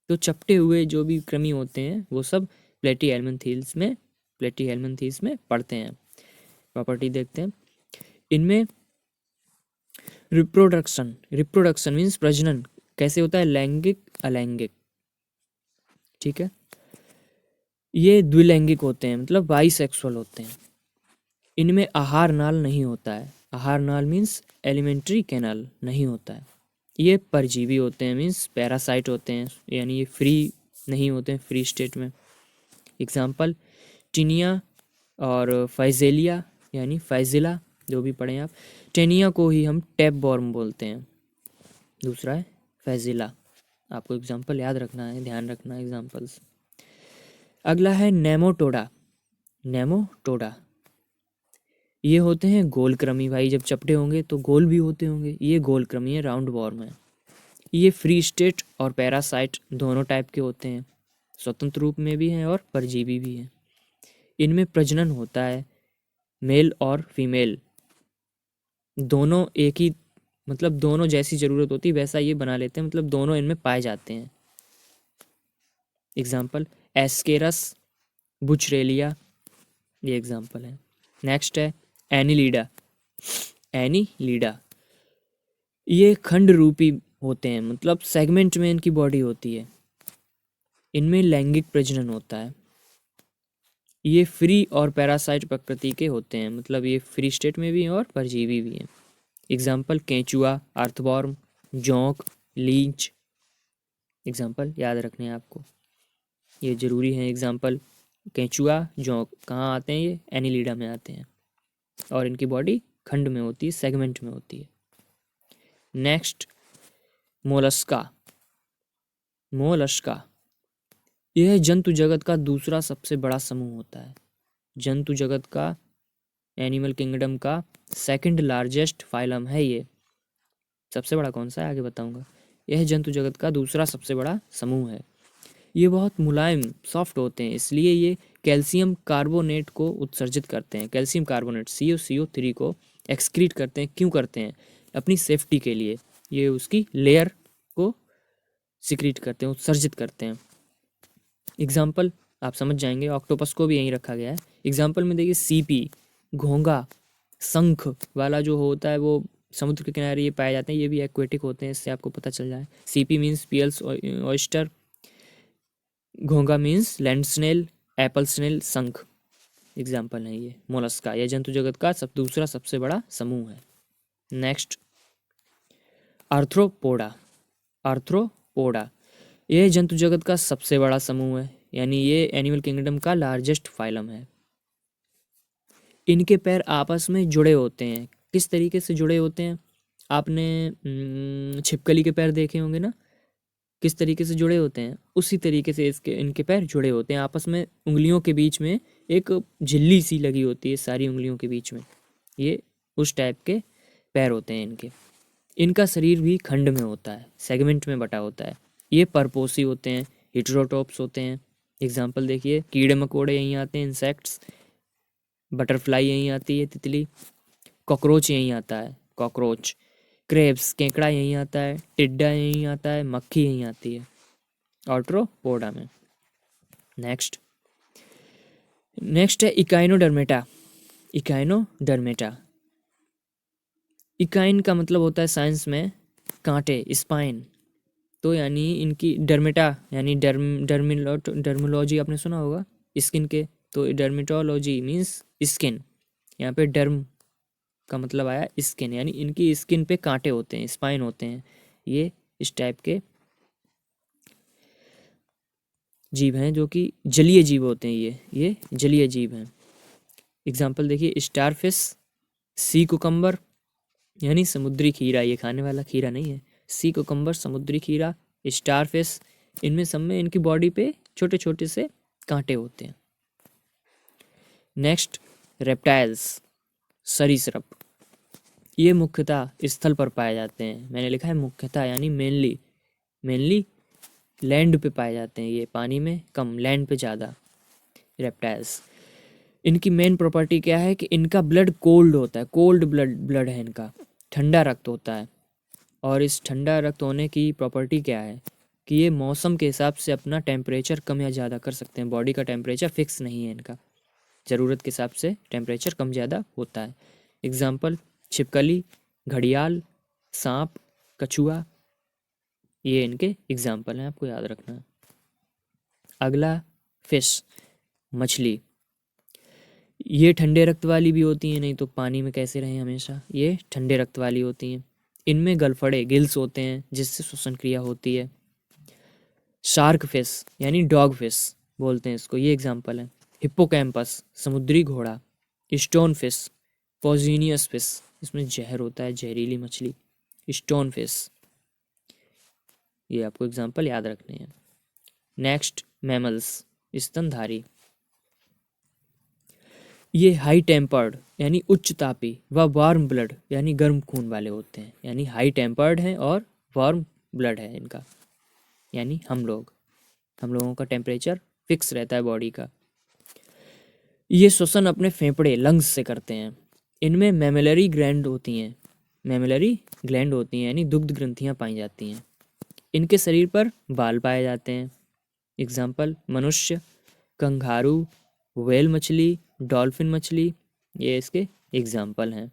S1: तो चपटे हुए जो भी कृमि होते हैं वो सब प्लेटीहेल्मिन्थीस में प्लेटीहेल्मिन्थीस में पढ़ते हैं। प्रॉपर्टी देखते हैं। इनमें रिप्रोडक्शन मीन्स प्रजनन कैसे होता है, लैंगिक अलैंगिक, ठीक है। ये द्विलैंगिक होते हैं, मतलब बाइसेक्सुअल होते हैं। इनमें आहार नाल नहीं होता है, आहार नाल मीन्स एलिमेंट्री कैनाल नहीं होता है। ये परजीवी होते हैं मीन्स पैरासाइट होते हैं, यानी ये फ्री नहीं होते हैं, फ्री स्टेट में। एग्जाम्पल टीनिया और फाइजेलिया, यानी फाइजिला जो भी पढ़ें आप। टेनिया को ही हम टैप वॉर्म बोलते हैं, दूसरा है फाइजिला। आपको एग्जाम्पल याद रखना है, ध्यान रखना है एग्जाम्पल्स। अगला है नेमोटोडा। नेमोटोडा ये होते हैं गोलक्रमी, भाई जब चपटे होंगे तो गोल भी होते होंगे, ये गोलक्रमी है, राउंड वॉर्म है। ये फ्री स्टेट और पैरासाइट दोनों टाइप के होते हैं, स्वतंत्र रूप में भी हैं और परजीवी भी हैं। इनमें प्रजनन होता है, मेल और फीमेल दोनों एक ही, मतलब दोनों जैसी ज़रूरत होती है वैसा ये बना लेते हैं, मतलब दोनों इनमें पाए जाते हैं। एग्जाम्पल एस्केरस, बुचरेलिया, ये एग्जाम्पल है। नेक्स्ट है एनीलीडा। एनीलीडा ये खंड रूपी होते हैं, मतलब सेगमेंट में इनकी बॉडी होती है। इनमें लैंगिक प्रजनन होता है। ये फ्री और पैरासाइट प्रकृति के होते हैं, मतलब ये फ्री स्टेट में भी हैं और परजीवी भी हैं। एग्जाम्पल केंचुआ, अर्थवॉर्म, जोंक, लींच। एग्जाम्पल याद रखने हैं आपको, ये ज़रूरी है। एग्जाम्पल केंचुआ, जोंक कहाँ आते हैं, ये एनीलीडा में आते हैं और इनकी बॉडी खंड में होती है, सेगमेंट में होती है। Next Mollusca. मोलस्का यह जंतु जगत का दूसरा सबसे बड़ा समूह होता है। जंतु जगत का, एनिमल किंगडम का सेकंड लार्जेस्ट फाइलम है ये। सबसे बड़ा कौन सा है आगे बताऊंगा। यह जंतु जगत का दूसरा सबसे बड़ा समूह है। ये बहुत मुलायम सॉफ्ट होते हैं, इसलिए ये कैल्शियम कार्बोनेट को उत्सर्जित करते हैं। कैल्शियम कार्बोनेट CuCO3 को एक्सक्रीट करते हैं। क्यों करते हैं? अपनी सेफ्टी के लिए। ये उसकी लेयर को सिक्रीट करते हैं, उत्सर्जित करते हैं। एग्जाम्पल आप समझ जाएंगे, ऑक्टोपस को भी यहीं रखा गया है। एग्जाम्पल में देखिए सीपी, घोंगा, शंख वाला जो होता है वो समुद्र के किनारे ये पाए जाते हैं, ये भी एक्वेटिक होते हैं, इससे आपको पता चल जाए। सीपी मीन्स पियल्स ऑयस्टर, घोंगा means land snail, apple snail, शंख एग्जाम्पल है ये मोलस्का। यह जंतु जगत का दूसरा सबसे बड़ा समूह है। Next arthropoda. आर्थ्रोपोडा यह जंतु जगत का सबसे बड़ा समूह है, यानी ये एनिमल किंगडम का लार्जेस्ट फाइलम है। इनके पैर आपस में जुड़े होते हैं। किस तरीके से जुड़े होते हैं? आपने छिपकली के पैर देखे होंगे ना, किस तरीके से जुड़े होते हैं, उसी तरीके से इनके पैर जुड़े होते हैं आपस में। उंगलियों के बीच में एक झिल्ली सी लगी होती है, सारी उंगलियों के बीच में, ये उस टाइप के पैर होते हैं इनके। इनका शरीर भी खंड में होता है, सेगमेंट में बटा होता है। ये परपोसी होते हैं, हिटेरोटॉप्स होते हैं। एग्जाम्पल देखिए, कीड़े मकोड़े यहीं आते हैं, इंसेक्ट्स। बटरफ्लाई यहीं आती है, तितली। कॉकरोच यहीं आता है, कॉकरोच। क्रेब्स, केकड़ा यहीं आता है। टिड्डा यहीं आता है, मक्खी यहीं आती है आर्थ्रोपोडा में। नेक्स्ट है इकाइनोडर्मेटा। इकाइनोडर्मेटा, इकाइन का मतलब होता है साइंस में कांटे, स्पाइन। तो यानी इनकी डर्मेटा यानी डर्मोलॉजी आपने सुना होगा स्किन के, तो डर्मेटोलॉजी मीन्स स्किन। यहाँ पे डर्म का मतलब आया स्किन, यानी इनकी स्किन पे कांटे होते हैं, स्पाइन होते हैं। ये इस टाइप के जीव हैं जो कि जलीय जीव होते हैं। ये जलीय जीव हैं। एग्जाम्पल देखिए, स्टारफिश, सी कुकम्बर यानी समुद्री खीरा, ये खाने वाला खीरा नहीं है। सी कुकम्बर समुद्री खीरा, स्टारफिश, इनमें सब में इनकी बॉडी पे छोटे छोटे से कांटे होते हैं। नेक्स्ट रेप्टाइल्स, सरीसृप। ये मुख्यतः स्थल पर पाए जाते हैं। मैंने लिखा है मुख्यतः, यानी मेनली लैंड पे पाए जाते हैं। ये पानी में कम, लैंड पे ज़्यादा रेप्टाइल्स। इनकी मेन प्रॉपर्टी क्या है कि इनका ब्लड कोल्ड होता है, कोल्ड ब्लड है इनका, ठंडा रक्त होता है। और इस ठंडा रक्त होने की प्रॉपर्टी क्या है कि ये मौसम के हिसाब से अपना टेम्परेचर कम या ज़्यादा कर सकते हैं। बॉडी का टेम्परेचर फिक्स नहीं है इनका। ज़रूरत के हिसाब से टेम्परेचर कम ज़्यादा होता है। एग्जाम्पल छिपकली, घड़ियाल, सांप, कछुआ, ये इनके एग्जाम्पल हैं, आपको याद रखना है। अगला फिश, मछली। ये ठंडे रक्त वाली भी होती हैं, नहीं तो पानी में कैसे रहें हमेशा, ये ठंडे रक्त वाली होती हैं। इनमें गलफड़े गिल्स होते हैं जिससे श्वसन क्रिया होती है। शार्क फिश यानी डॉग फिश बोलते हैं इसको, ये एग्जाम्पल है। हिप्पोकैम्पस, समुद्री घोड़ा। स्टोन फिश, पॉइजनियस फिश, इसमें जहर होता है, जहरीली मछली। स्टोन फिश, ये आपको एग्जाम्पल याद रखने हैं। नेक्स्ट मैमल्स, स्तनधारी। ये हाई टेम्पर्ड यानी उच्च तापी व वार्म ब्लड यानी गर्म खून वाले होते हैं, यानी हाई टेम्पर्ड हैं और वार्म ब्लड है इनका, यानी हम लोगों का टेम्परेचर फिक्स रहता है बॉडी का। ये श्वसन अपने फेफड़े लंग्स से करते हैं। इनमें मैमेलरी ग्लैंड होती हैं, यानी दुग्ध ग्रंथियां पाई जाती हैं। इनके शरीर पर बाल पाए जाते हैं। एग्जाम्पल मनुष्य, कंगारू, व्हेल मछली, डॉल्फिन मछली, ये इसके एग्जाम्पल हैं।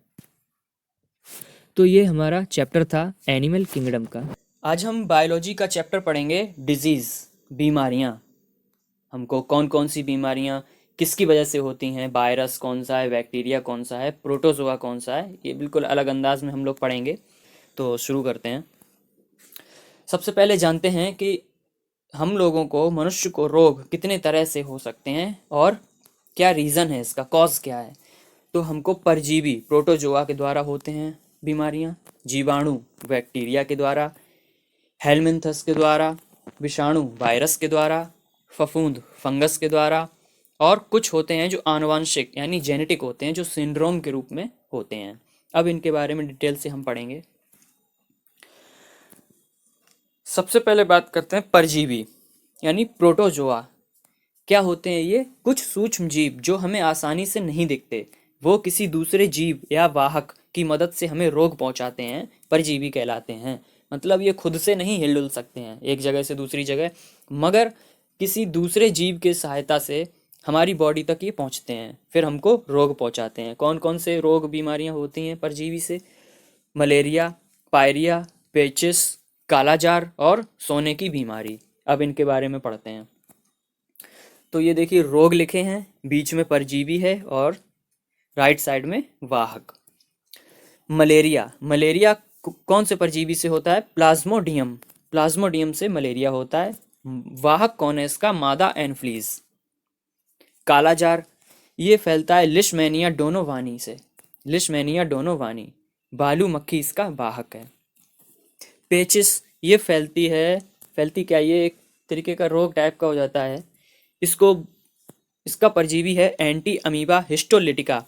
S1: तो ये हमारा चैप्टर था एनिमल किंगडम का। आज हम बायोलॉजी का चैप्टर पढ़ेंगे डिजीज़, बीमारियां। हमको कौन कौन सी बीमारियां किसकी वजह से होती हैं, वायरस कौन सा है, बैक्टीरिया कौन सा है, प्रोटोजोआ कौन सा है, ये बिल्कुल अलग अंदाज में हम लोग पढ़ेंगे। तो शुरू करते हैं। सबसे पहले जानते हैं कि हम लोगों को, मनुष्य को रोग कितने तरह से हो सकते हैं और क्या रीज़न है इसका, कॉज क्या है। तो हमको परजीवी प्रोटोजोआ के द्वारा होते हैं बीमारियां, जीवाणु बैक्टीरिया के द्वारा, हेलमिंथस के द्वारा, विषाणु वायरस के द्वारा, फफूंद फंगस के द्वारा, और कुछ होते हैं जो आनुवांशिक यानी जेनेटिक होते हैं, जो सिंड्रोम के रूप में होते हैं। अब इनके बारे में डिटेल से हम पढ़ेंगे। सबसे पहले बात करते हैं परजीवी यानी प्रोटोजोआ। क्या होते हैं ये? कुछ सूक्ष्म जीव जो हमें आसानी से नहीं दिखते, वो किसी दूसरे जीव या वाहक की मदद से हमें रोग पहुंचाते हैं, परजीवी कहलाते हैं। मतलब ये खुद से नहीं हिल डुल सकते हैं एक जगह से दूसरी जगह, मगर किसी दूसरे जीव के सहायता से हमारी बॉडी तक ये पहुंचते हैं, फिर हमको रोग पहुंचाते हैं। कौन कौन से रोग बीमारियां होती हैं परजीवी से? मलेरिया, पायरिया, पेचिस, कालाजार और सोने की बीमारी। अब इनके बारे में पढ़ते हैं। तो ये देखिए रोग लिखे हैं, बीच में परजीवी है और राइट साइड में वाहक। मलेरिया कौन से परजीवी से होता है? प्लाज्मोडियम से मलेरिया होता है। वाहक कौन है इसका? मादा एनफ्लीज। कालाजार ये फैलता है लिशमैनिया डोनोवानी से, बालू मक्खी इसका वाहक है। पेचिस ये फैलती क्या, ये एक तरीके का रोग टाइप का हो जाता है। इसका परजीवी है एंटी अमीबा हिस्टोलिटिका।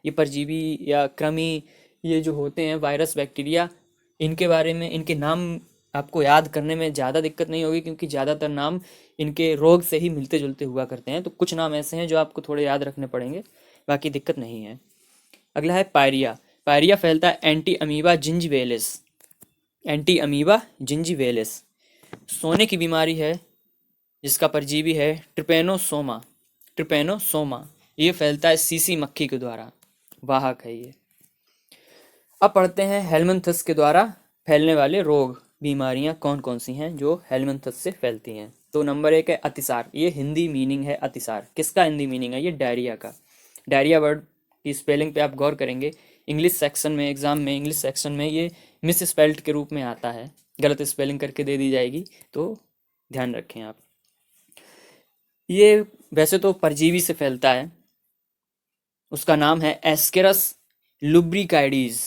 S1: ये परजीवी या कृमि, ये जो होते हैं वायरस बैक्टीरिया, इनके बारे में, इनके नाम आपको याद करने में ज़्यादा दिक्कत नहीं होगी, क्योंकि ज़्यादातर नाम इनके रोग से ही मिलते जुलते हुआ करते हैं। तो कुछ नाम ऐसे हैं जो आपको थोड़े याद रखने पड़ेंगे, बाकी दिक्कत नहीं है। अगला है पायरिया फैलता है एंटी अमीबा जिंजीवेलिस। सोने की बीमारी है जिसका परजीवी है ट्रिपेनोसोमा। ये फैलता है सीसी मक्खी के द्वारा, वाहक है ये। अब पढ़ते हैं हेलमिंथस के द्वारा फैलने वाले रोग, बीमारियां कौन कौन सी हैं जो हेलमिंथस से फैलती हैं। तो नंबर 1 है अतिसार। ये हिंदी मीनिंग है अतिसार। किसका हिंदी मीनिंग है? ये डायरिया का। डायरिया वर्ड की स्पेलिंग पे आप गौर करेंगे, इंग्लिश सेक्शन में ये मिस स्पेल्ड के रूप में आता है, गलत स्पेलिंग करके दे दी जाएगी, तो ध्यान रखें आप। ये वैसे तो परजीवी से फैलता है, उसका नाम है एस्केरस लुब्रिकाइडीज।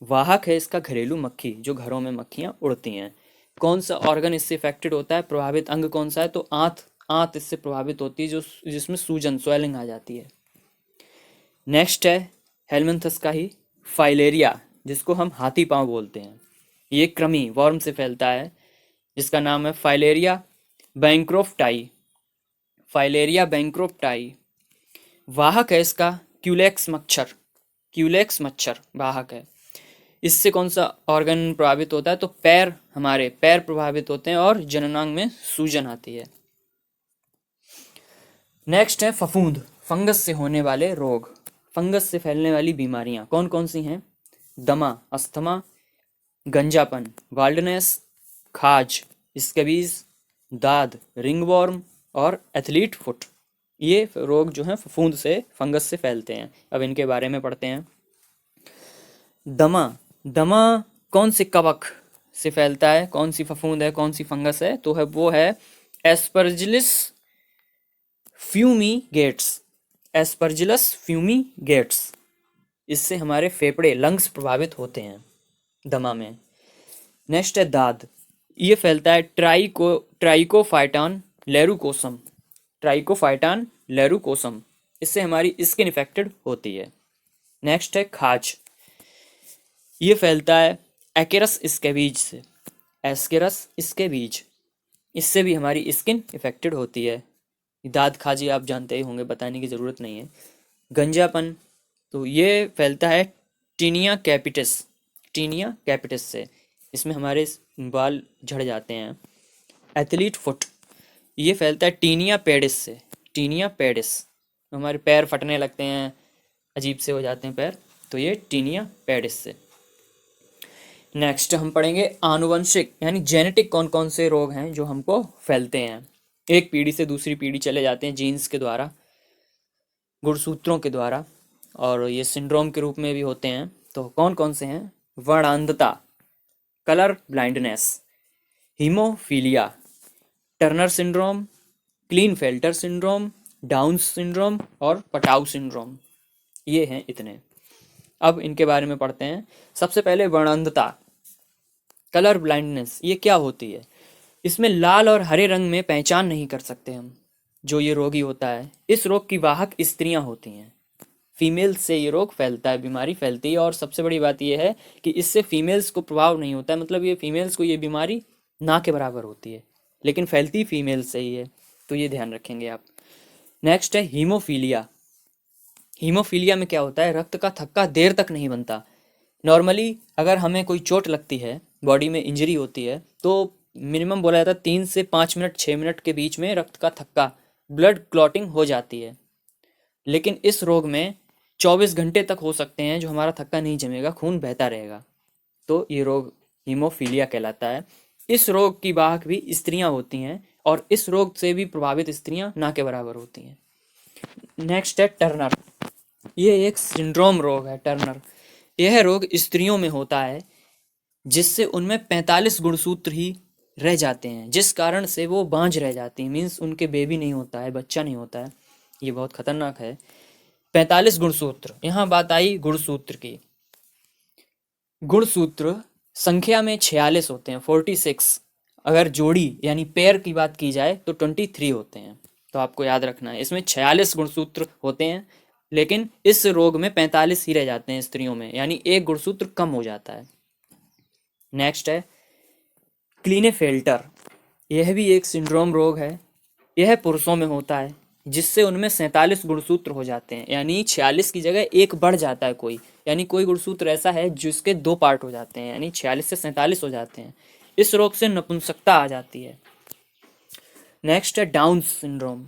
S1: वाहक है इसका घरेलू मक्खी, जो घरों में मक्खियां उड़ती हैं। कौन सा ऑर्गन इससे इफेक्टेड होता है? प्रभावित अंग कौन सा है? तो आंत इससे प्रभावित होती है, जिसमें सूजन स्वेलिंग आ जाती है। नेक्स्ट है हेलमिंथस का ही फाइलेरिया, जिसको हम हाथी पांव बोलते हैं। ये कृमि वर्म से फैलता है, जिसका नाम है फाइलेरिया बैंक्रोफ्टाई। वाहक है इसका क्यूलेक्स मच्छर वाहक है। इससे कौन सा ऑर्गन प्रभावित होता है? तो हमारे पैर प्रभावित होते हैं और जननांग में सूजन आती है। नेक्स्ट है फफूंद, फंगस से होने वाले रोग, फंगस से फैलने वाली बीमारियां कौन कौन सी हैं? दमा, अस्थमा, गंजापन, वाल्डनेस, खाज, स्कैबीज, दाद, रिंगवॉर्म और एथलीट फुट। ये रोग जो हैं फफूंद से, फंगस से फैलते हैं। अब इनके बारे में पढ़ते हैं। दमा, दमा कौन से कवक से फैलता है? कौन सी फफूंद है, कौन सी फंगस है? तो है वो है एस्परजिलस फ्यूमीगेट्स, एस्परजिलस फ्यूमीगेट्स। इससे हमारे फेफड़े, लंग्स प्रभावित होते हैं दमा में। नेक्स्ट है दाद, ये फैलता है ट्राइकोफाइटान लेरुकोसम, ट्राइकोफाइटान लेरुकोसम। इससे हमारी स्किन इफेक्टेड होती है। नेक्स्ट है खाज, ये फैलता है एक्केरस स्कैबीज से, एस्केरस स्कैबीज। इससे भी हमारी स्किन इफेक्टेड होती है। दाद खाजी आप जानते ही होंगे, बताने की ज़रूरत नहीं है। गंजापन, तो ये फैलता है टीनिया कैपिटस, टीनिया कैपिटस से। इसमें हमारे बाल झड़ जाते हैं। एथलीट फुट, ये फैलता है टीनिया पेडिस से, टीनिया पेडिस। हमारे पैर फटने लगते हैं, अजीब से हो जाते हैं पैर, तो ये टीनिया पेडिस से। नेक्स्ट हम पढ़ेंगे आनुवंशिक यानी जेनेटिक कौन कौन से रोग हैं जो हमको फैलते हैं, एक पीढ़ी से दूसरी पीढ़ी चले जाते हैं जीन्स के द्वारा, गुणसूत्रों के द्वारा, और ये सिंड्रोम के रूप में भी होते हैं। तो कौन कौन से हैं? वर्णांधता, colour blindness, haemophilia, Turner syndrome, Klinefelter syndrome, Down syndrome और पटाउ सिंड्रोम। ये हैं इतने। अब इनके बारे में पढ़ते हैं। सबसे पहले वर्णांधता, कलर ब्लाइंडनेस, ये क्या होती है? इसमें लाल और हरे रंग में पहचान नहीं कर सकते हम। जो ये रोगी होता है, इस रोग की वाहक स्त्रियां होती हैं। फीमेल्स से ये रोग फैलता है, बीमारी फैलती है। और सबसे बड़ी बात यह है कि इससे फीमेल्स को प्रभाव नहीं होता है, मतलब ये फीमेल्स को ये बीमारी ना के बराबर होती है, लेकिन फैलती फीमेल्स से ही है। तो ये ध्यान रखेंगे आप। नेक्स्ट है हीमोफीलिया। हीमोफीलिया में क्या होता है? रक्त का थक्का देर तक नहीं बनता। नॉर्मली अगर हमें कोई चोट लगती है, बॉडी में इंजरी होती है, तो मिनिमम बोला जाता है 3 से 5 मिनट, 6 मिनट के बीच में रक्त का थक्का, ब्लड क्लॉटिंग हो जाती है। लेकिन इस रोग में 24 घंटे तक हो सकते हैं जो हमारा थक्का नहीं जमेगा, खून बहता रहेगा। तो ये रोग हीमोफीलिया कहलाता है। इस रोग की वाहक भी स्त्रियां होती हैं, और इस रोग से भी प्रभावित स्त्रियां ना के बराबर होती हैं। नेक्स्ट है टर्नर, ये एक सिंड्रोम रोग है। टर्नर, यह रोग स्त्रियों में होता है जिससे उनमें 45 गुणसूत्र ही रह जाते हैं, जिस कारण से वो बांझ रह जाती हैं, मीन्स उनके बेबी नहीं होता है, बच्चा नहीं होता है। ये बहुत खतरनाक है। 45 गुणसूत्र, यहाँ बात आई गुणसूत्र की। गुणसूत्र संख्या में 46 होते हैं, 46। अगर जोड़ी यानी पेयर की बात की जाए तो 23 होते हैं। तो आपको याद रखना है, इसमें 46 गुणसूत्र होते हैं, लेकिन इस रोग में 45 ही रह जाते हैं स्त्रियों में, यानी एक गुणसूत्र कम हो जाता है। नेक्स्ट है क्लीनेफेल्टर, यह भी एक सिंड्रोम रोग है। यह पुरुषों में होता है, जिससे उनमें 47 गुणसूत्र हो जाते हैं, यानी 46 की जगह एक बढ़ जाता है कोई, यानी कोई गुणसूत्र ऐसा है जिसके 2 पार्ट हो जाते हैं, यानी 46 से 47 हो जाते हैं। इस रोग से नपुंसकता आ जाती है। नेक्स्ट है डाउन सिंड्रोम,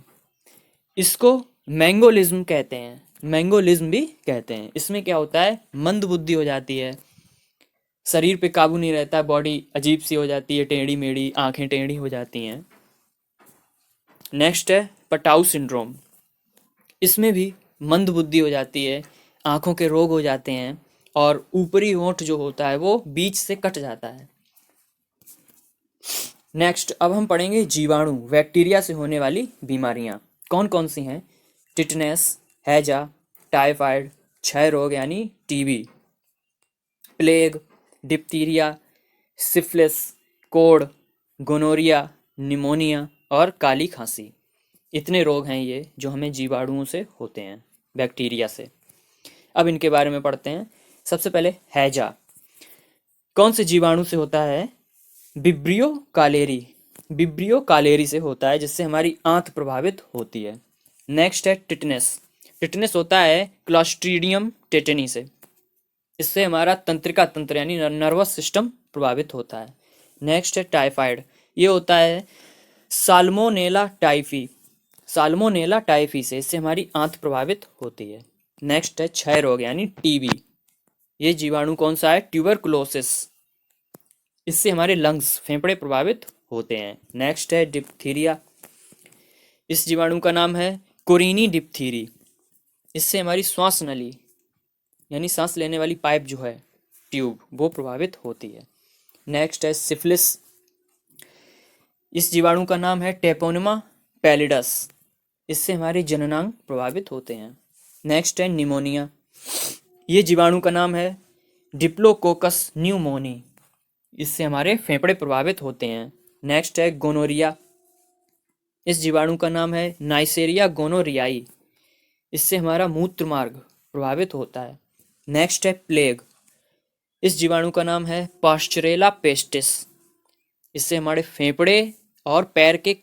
S1: इसको मैंगोलिज्म कहते हैं, मैंगोलिज्म भी कहते हैं। इसमें क्या होता है? मंद बुद्धि हो जाती है, शरीर पे काबू नहीं रहता, बॉडी अजीब सी हो जाती है, टेढ़ी मेढ़ी, आंखें टेढ़ी हो जाती हैं। नेक्स्ट है पटाउ सिंड्रोम, इसमें भी मंद बुद्धि हो जाती है, आंखों के रोग हो जाते हैं, और ऊपरी होंठ जो होता है वो बीच से कट जाता है। नेक्स्ट अब हम पढ़ेंगे जीवाणु, बैक्टीरिया से होने वाली बीमारियां कौन कौन सी हैं? टिटनेस, हैजा, टाइफाइड, क्षय रोग यानी टीबी, प्लेग, डिप्थीरिया, सिफिलिस, कोढ़, गोनोरिया, निमोनिया और काली खांसी। इतने रोग हैं ये जो हमें जीवाणुओं से होते हैं, बैक्टीरिया से। अब इनके बारे में पढ़ते हैं। सबसे पहले हैजा, कौन से जीवाणु से होता है? विब्रियो कालेरी, विब्रियो कालेरी से होता है, जिससे हमारी आंत प्रभावित होती है। नेक्स्ट है टिटनेस, टिटनेस होता है क्लॉस्ट्रीडियम टेटनी से, इससे हमारा तंत्रिका तंत्र यानी नर्वस सिस्टम प्रभावित होता है। नेक्स्ट है टाइफाइड, ये होता है साल्मोनेला टाइफी, साल्मोनेला टाइफी से, इससे हमारी आंत प्रभावित होती है। नेक्स्ट है क्षय रोग यानी टीबी। ये जीवाणु कौन सा है? ट्यूबरकुलोसिस। इससे हमारे लंग्स, फेफड़े प्रभावित होते हैं। नेक्स्ट है डिप्थीरिया। इस जीवाणु का नाम है कोरिनी डिप्थीरी। इससे हमारी श्वास नली यानी सांस लेने वाली पाइप जो है, ट्यूब, वो प्रभावित होती है। नेक्स्ट है सिफिलिस। इस जीवाणु का नाम है टेपोनिमा पैलिडस। इससे हमारे जननांग प्रभावित होते हैं। नेक्स्ट है निमोनिया। ये जीवाणु का नाम है डिप्लोकोकस न्यूमोनी। इससे हमारे फेफड़े प्रभावित होते हैं। नेक्स्ट है गोनोरिया। इस जीवाणु का नाम है नाइसेरिया गोनोरियाई। इससे हमारा मूत्र मार्ग प्रभावित होता है। नेक्स्ट है प्लेग। इस जीवाणु का नाम है पास्चरेला पेस्टिस। इससे हमारे फेफड़े और पैर के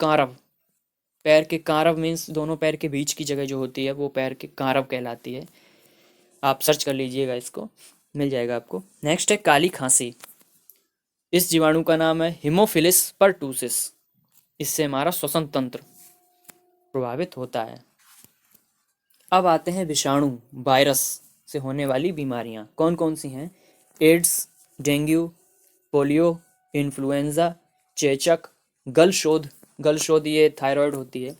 S1: कांरव मीन्स दोनों पैर के बीच की जगह जो होती है वो पैर के कांरव कहलाती है। आप सर्च कर लीजिएगा, इसको मिल जाएगा आपको। नेक्स्ट है काली खांसी। इस जीवाणु का नाम है हिमोफिलिस परटूसिस। इससे हमारा श्वसन तंत्र प्रभावित होता है। अब आते हैं विषाणु, वायरस से होने वाली बीमारियां कौन कौन सी हैं? एड्स, डेंगू, पोलियो, इन्फ्लुएंजा, चेचक, गलशोध ये थायराइड होती है,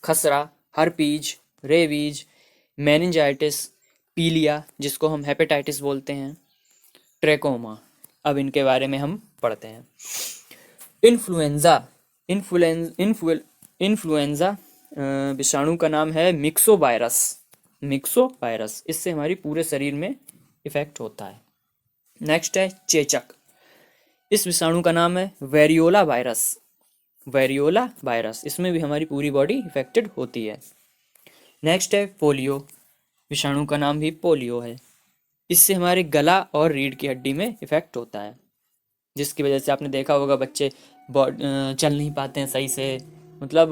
S1: खसरा, हर्पीज, रेबीज, मेनिंजाइटिस, पीलिया जिसको हम हेपेटाइटिस बोलते हैं, ट्रेकोमा। अब इनके बारे में हम पढ़ते हैं। इन्फ्लुएंजा विषाणु का नाम है मिक्सोवायरस। इससे हमारी पूरे शरीर में इफेक्ट होता है। नेक्स्ट है चेचक। इस विषाणु का नाम है वेरियोला वायरस। इसमें भी हमारी पूरी बॉडी इफेक्टेड होती है। नेक्स्ट है पोलियो। विषाणु का नाम भी पोलियो है। इससे हमारे गला और रीढ़ की हड्डी में इफेक्ट होता है, जिसकी वजह से आपने देखा होगा बच्चे चल नहीं पाते हैं सही से, मतलब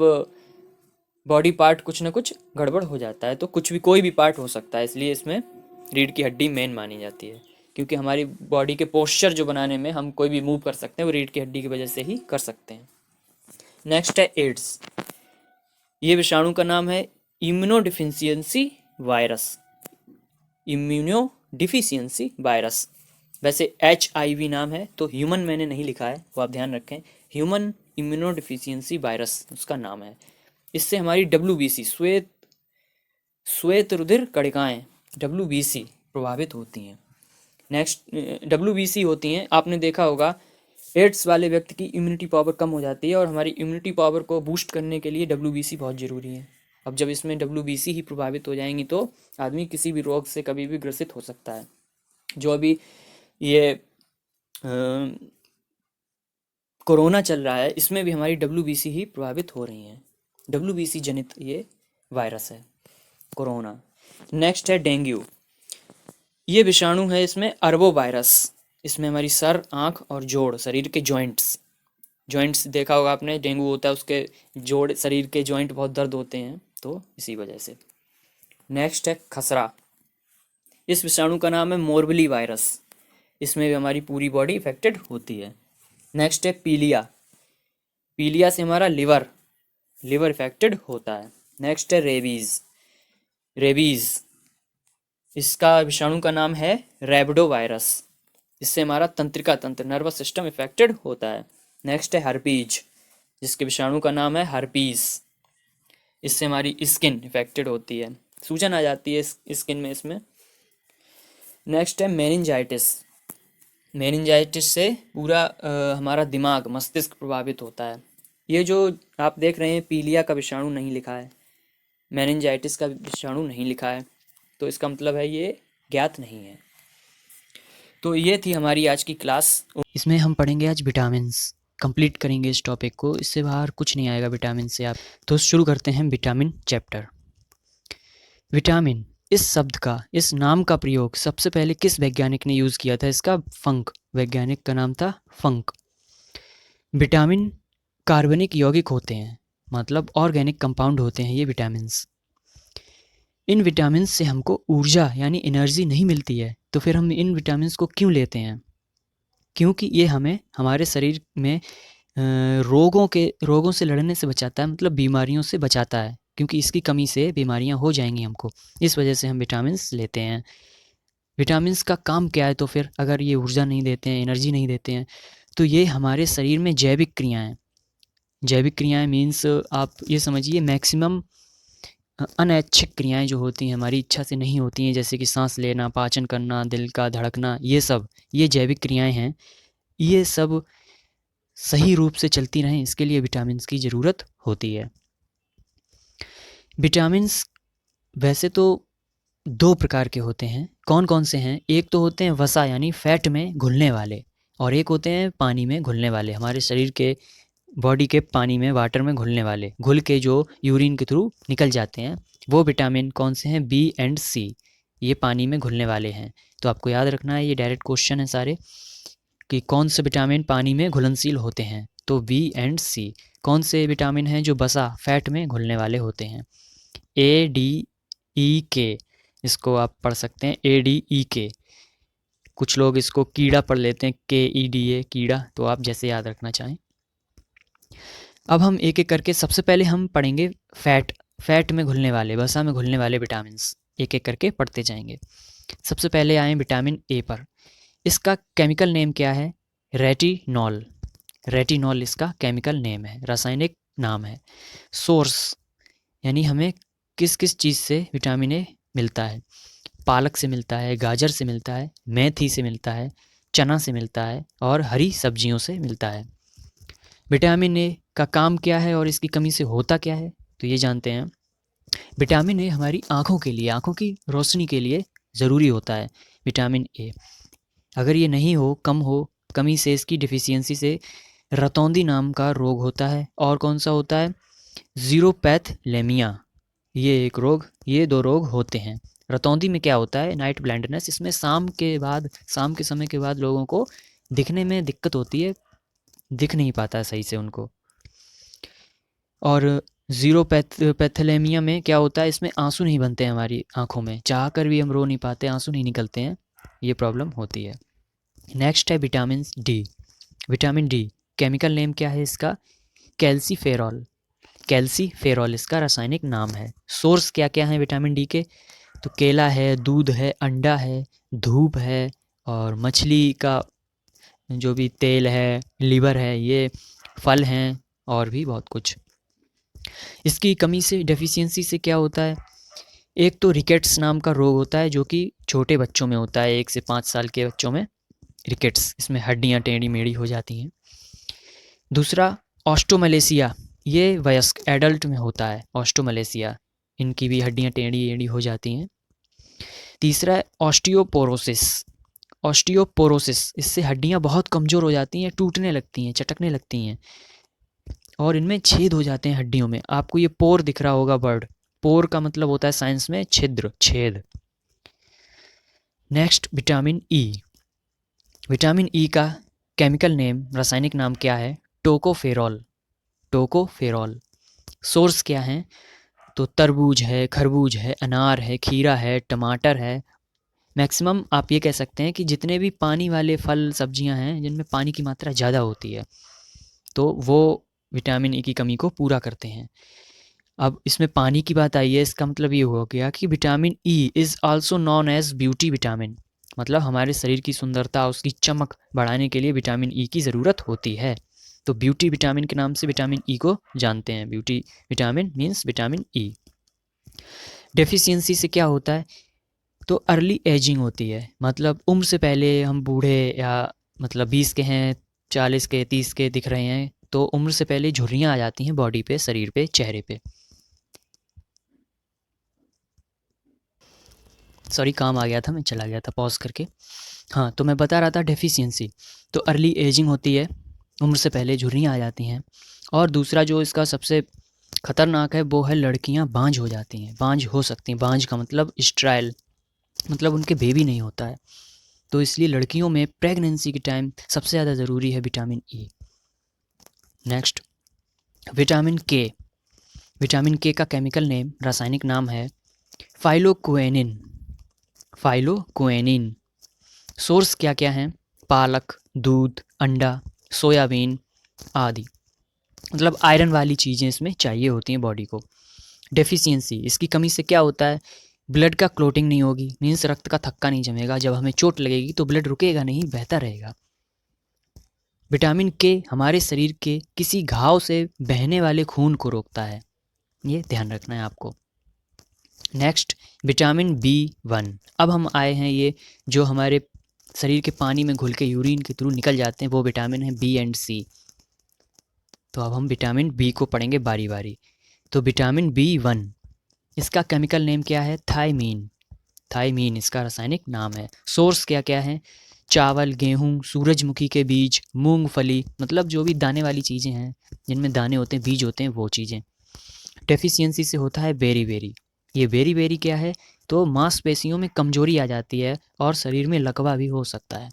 S1: बॉडी पार्ट कुछ ना कुछ गड़बड़ हो जाता है। तो कोई भी पार्ट हो सकता है, इसलिए इसमें रीढ़ की हड्डी मेन मानी जाती है, क्योंकि हमारी बॉडी के पोस्चर जो बनाने में हम कोई भी मूव कर सकते हैं वो रीढ़ की हड्डी की वजह से ही कर सकते हैं। नेक्स्ट है एड्स। ये विषाणु का नाम है इम्यूनोडिफिशियंसी वायरस। वैसे HIV नाम है, तो ह्यूमन मैंने नहीं लिखा है, वो आप ध्यान रखें। ह्यूमन इम्यूनोडिफिशियंसी वायरस उसका नाम है। इससे हमारी WBC श्वेत रुधिर कणिकाएं WBC प्रभावित होती हैं। नेक्स्ट WBC होती हैं, आपने देखा होगा एड्स वाले व्यक्ति की इम्यूनिटी पावर कम हो जाती है, और हमारी इम्यूनिटी पावर को बूस्ट करने के लिए WBC बहुत ज़रूरी है। अब जब इसमें WBC ही प्रभावित हो जाएंगी तो आदमी किसी भी रोग से कभी भी ग्रसित हो सकता है। जो अभी ये कोरोना चल रहा है, इसमें भी हमारी WBC ही प्रभावित हो रही हैं। WBC जनित ये वायरस है कोरोना। नेक्स्ट है डेंगू। ये विषाणु है इसमें अरबो वायरस। इसमें हमारी सर, आँख और जोड़, शरीर के जॉइंट्स देखा होगा आपने, डेंगू होता है उसके जोड़, शरीर के जॉइंट बहुत दर्द होते हैं, तो इसी वजह से। नेक्स्ट है खसरा। इस विषाणु का नाम है मोरबली वायरस। इसमें भी हमारी पूरी बॉडी इफेक्टेड होती है। नेक्स्ट है पीलिया से हमारा लिवर इफेक्टेड होता है। नेक्स्ट है रेबीज। इसका विषाणु का नाम है रैबिडो वायरस। इससे हमारा तंत्रिका तंत्र, नर्वस सिस्टम इफेक्टेड होता है। नेक्स्ट है हर्पीज, जिसके विषाणु का नाम है हर्पीस। इससे हमारी स्किन इफेक्टेड होती है, सूजन आ जाती है स्किन में इसमें। नेक्स्ट है मेनिंजाइटिस से पूरा हमारा दिमाग, मस्तिष्क प्रभावित होता है। ये जो आप देख रहे हैं, पीलिया का विषाणु नहीं लिखा है, मेनिंजाइटिस का विषाणु नहीं लिखा है, तो इसका मतलब है ये ज्ञात नहीं है। तो ये थी हमारी आज की क्लास।
S2: इसमें हम पढ़ेंगे आज विटामिन्स, कंप्लीट करेंगे इस टॉपिक को, इससे बाहर कुछ नहीं आएगा विटामिन से आप। तो शुरू करते हैं विटामिन चैप्टर। विटामिन इस शब्द का, इस नाम का प्रयोग सबसे पहले किस वैज्ञानिक ने यूज़ किया था? इसका फंक, वैज्ञानिक का नाम था फंक। विटामिन कार्बनिक यौगिक होते हैं, मतलब ऑर्गेनिक कंपाउंड होते हैं ये विटामिन्स। इन विटामिन्स से हमको ऊर्जा यानी एनर्जी नहीं मिलती है, तो फिर हम इन विटामिन्स को क्यों लेते हैं? क्योंकि ये हमें हमारे शरीर में रोगों से लड़ने से बचाता है, मतलब बीमारियों से बचाता है, क्योंकि इसकी कमी से बीमारियां हो जाएंगी हमको, इस वजह से हम विटामिन्स लेते हैं। विटामिन्स का काम क्या है? तो फिर अगर ये ऊर्जा नहीं देते हैं, एनर्जी नहीं देते हैं, तो ये हमारे शरीर में जैविक क्रियाएं, जैविक क्रियाएं मीन्स आप ये समझिए मैक्सिमम अनैच्छिक क्रियाएं जो होती हैं, हमारी इच्छा से नहीं होती हैं, जैसे कि सांस लेना, पाचन करना, दिल का धड़कना, ये जैविक क्रियाएं हैं। ये सब सही रूप से चलती रहें, इसके लिए विटामिन्स की ज़रूरत होती है। विटामिन्स वैसे तो दो प्रकार के होते हैं। कौन कौन से हैं? एक तो होते हैं वसा यानी फैट में घुलने वाले, और एक होते हैं पानी में घुलने वाले, हमारे शरीर के बॉडी के पानी में, वाटर में घुलने वाले, घुल के जो यूरिन के थ्रू निकल जाते हैं। वो विटामिन कौन से हैं? बी एंड सी, ये पानी में घुलने वाले हैं। तो आपको याद रखना है, ये डायरेक्ट क्वेश्चन है सारे, कि कौन से विटामिन पानी में घुलनशील होते हैं। तो बी एंड सी। कौन से विटामिन हैं जो बसा फैट में घुलने वाले होते हैं? ए डी ई के, इसको आप पढ़ सकते हैं ए डी ई के। कुछ लोग इसको कीड़ा पढ़ लेते हैं, के ई डी ए, कीड़ा, तो आप जैसे याद रखना चाहें। अब हम एक एक करके, सबसे पहले हम पढ़ेंगे फैट में घुलने वाले, वसा में घुलने वाले विटामिन्स, एक एक करके पढ़ते जाएंगे। सबसे पहले आए विटामिन ए पर। इसका केमिकल नेम क्या है? रेटिनॉल। रेटिनॉल इसका केमिकल नेम है, रासायनिक नाम है। सोर्स यानी हमें किस किस चीज़ से विटामिन ए मिलता है? पालक से मिलता है, गाजर से मिलता है, मेथी से मिलता है, चना से मिलता है, और हरी सब्जियों से मिलता है। विटामिन ए का काम क्या है और इसकी कमी से होता क्या है? तो ये जानते हैं। विटामिन ए हमारी आँखों के लिए, आँखों की रोशनी के लिए ज़रूरी होता है विटामिन ए। अगर ये नहीं हो, कम हो, कमी से, इसकी डिफिशियंसी से रतौंधी नाम का रोग होता है। और कौन सा होता है? ज़ीरोपैथलेमिया, ये एक रोग, ये दो रोग होते हैं। रतौंधी में क्या होता है? Night blindness. इसमें शाम के समय के बाद लोगों को दिखने में दिक्कत होती है, दिख नहीं पाता सही से उनको। और ज़ीरोपैथलेमिया में क्या होता है? इसमें आंसू नहीं बनते हैं हमारी आंखों में, चाह कर भी हम रो नहीं पाते, आंसू नहीं निकलते हैं, ये प्रॉब्लम होती है। नेक्स्ट है vitamin D. Vitamin D chemical name क्या है इसका? कैल्सीफेरॉल। कैल्सीफेरॉल इसका रासायनिक नाम है। सोर्स क्या क्या है विटामिन डी के? तो केला है, दूध है, अंडा है, धूप है, और मछली का जो भी तेल है, लीवर है, ये फल हैं, और भी बहुत कुछ। इसकी कमी से, डेफिशिएंसी से क्या होता है? एक तो रिकेट्स नाम का रोग होता है, जो कि छोटे बच्चों में होता है, 1 से 5 साल के बच्चों में रिकेट्स, इसमें हड्डियाँ टेढ़ी मेढ़ी हो जाती हैं। दूसरा ऑस्टोमलेशिया, ये वयस्क एडल्ट में होता है ऑस्टोमलेशिया, इनकी भी हड्डियाँ टेढ़ी एढ़ी हो जाती हैं। तीसरा है ऑस्टियोपोरोसिस। ऑस्टियोपोरोसिस, इससे हड्डियाँ बहुत कमज़ोर हो जाती हैं, टूटने लगती हैं, चटकने लगती हैं, और इनमें छेद हो जाते हैं हड्डियों में। आपको ये पोर दिख रहा होगा, वर्ड पोर का मतलब होता है साइंस में छिद्र, छेद। Next vitamin E. Vitamin E का केमिकल नेम, रासायनिक नाम क्या है? टोकोफेरॉल। टोकोफेरॉल। सोर्स क्या है? तो तरबूज है, खरबूज है, अनार है, खीरा है, टमाटर है। मैक्सिमम आप ये कह सकते हैं कि जितने भी पानी वाले फल सब्जियां हैं जिनमें पानी की मात्रा ज़्यादा होती है, तो वो विटामिन ई की कमी को पूरा करते हैं। अब इसमें पानी की बात आई है, इसका मतलब ये हो गया कि vitamin E is also known as beauty vitamin, मतलब हमारे शरीर की सुंदरता, उसकी चमक बढ़ाने के लिए विटामिन ई की ज़रूरत होती है। तो ब्यूटी विटामिन के नाम से विटामिन ई को जानते हैं। Beauty vitamin means vitamin E. Deficiency से क्या होता है? तो अर्ली एजिंग होती है, मतलब उम्र से पहले हम बूढ़े, या मतलब 20 के हैं, 40 के, 30 के दिख रहे हैं, तो उम्र से पहले झुर्रियाँ आ जाती हैं बॉडी पे, शरीर पे, चेहरे पे। सॉरी, काम आ गया था, मैं चला गया था पॉज करके। हाँ, तो मैं बता रहा था डेफिशिएंसी। तो अर्ली एजिंग होती है, उम्र से पहले झुर्रियाँ आ जाती हैं। और दूसरा जो इसका सबसे खतरनाक है वो है लड़कियां बांझ हो जाती हैं, बांझ हो सकती हैं। बांझ का मतलब स्ट्राइल, मतलब उनके बेबी नहीं होता है। तो इसलिए लड़कियों में प्रेगनेंसी के टाइम सबसे ज़्यादा ज़रूरी है विटामिन ई। नेक्स्ट विटामिन के। विटामिन के का केमिकल नेम, रासायनिक नाम है फाइलोक्वेनिन। फाइलोक्वेनिन। सोर्स क्या क्या हैं? पालक, दूध, अंडा, सोयाबीन आदि, मतलब आयरन वाली चीज़ें इसमें चाहिए होती हैं बॉडी को। डेफिशिएंसी, इसकी कमी से क्या होता है, ब्लड का क्लोटिंग नहीं होगी, मीन्स रक्त का थक्का नहीं जमेगा, जब हमें चोट लगेगी तो ब्लड रुकेगा नहीं, बहता रहेगा। विटामिन के हमारे शरीर के किसी घाव से बहने वाले खून को रोकता है, ये ध्यान रखना है आपको। Next vitamin B1। अब हम आए हैं ये जो हमारे शरीर के पानी में घुल के यूरिन के थ्रू निकल जाते हैं, वो विटामिन है B एंड C। तो अब हम विटामिन B को पढ़ेंगे बारी बारी। तो विटामिन B1, इसका केमिकल नेम क्या है, थायमीन। थायमीन इसका रासायनिक नाम है। सोर्स क्या क्या है, चावल, गेहूँ, सूरजमुखी के बीज, मूंगफली, मतलब जो भी दाने वाली चीज़ें हैं जिनमें दाने होते हैं, बीज होते हैं, वो चीज़ें। डेफिशिएंसी से होता है बेरी। ये बेरी क्या है, तो मांसपेशियों में कमजोरी आ जाती है और शरीर में लकवा भी हो सकता है,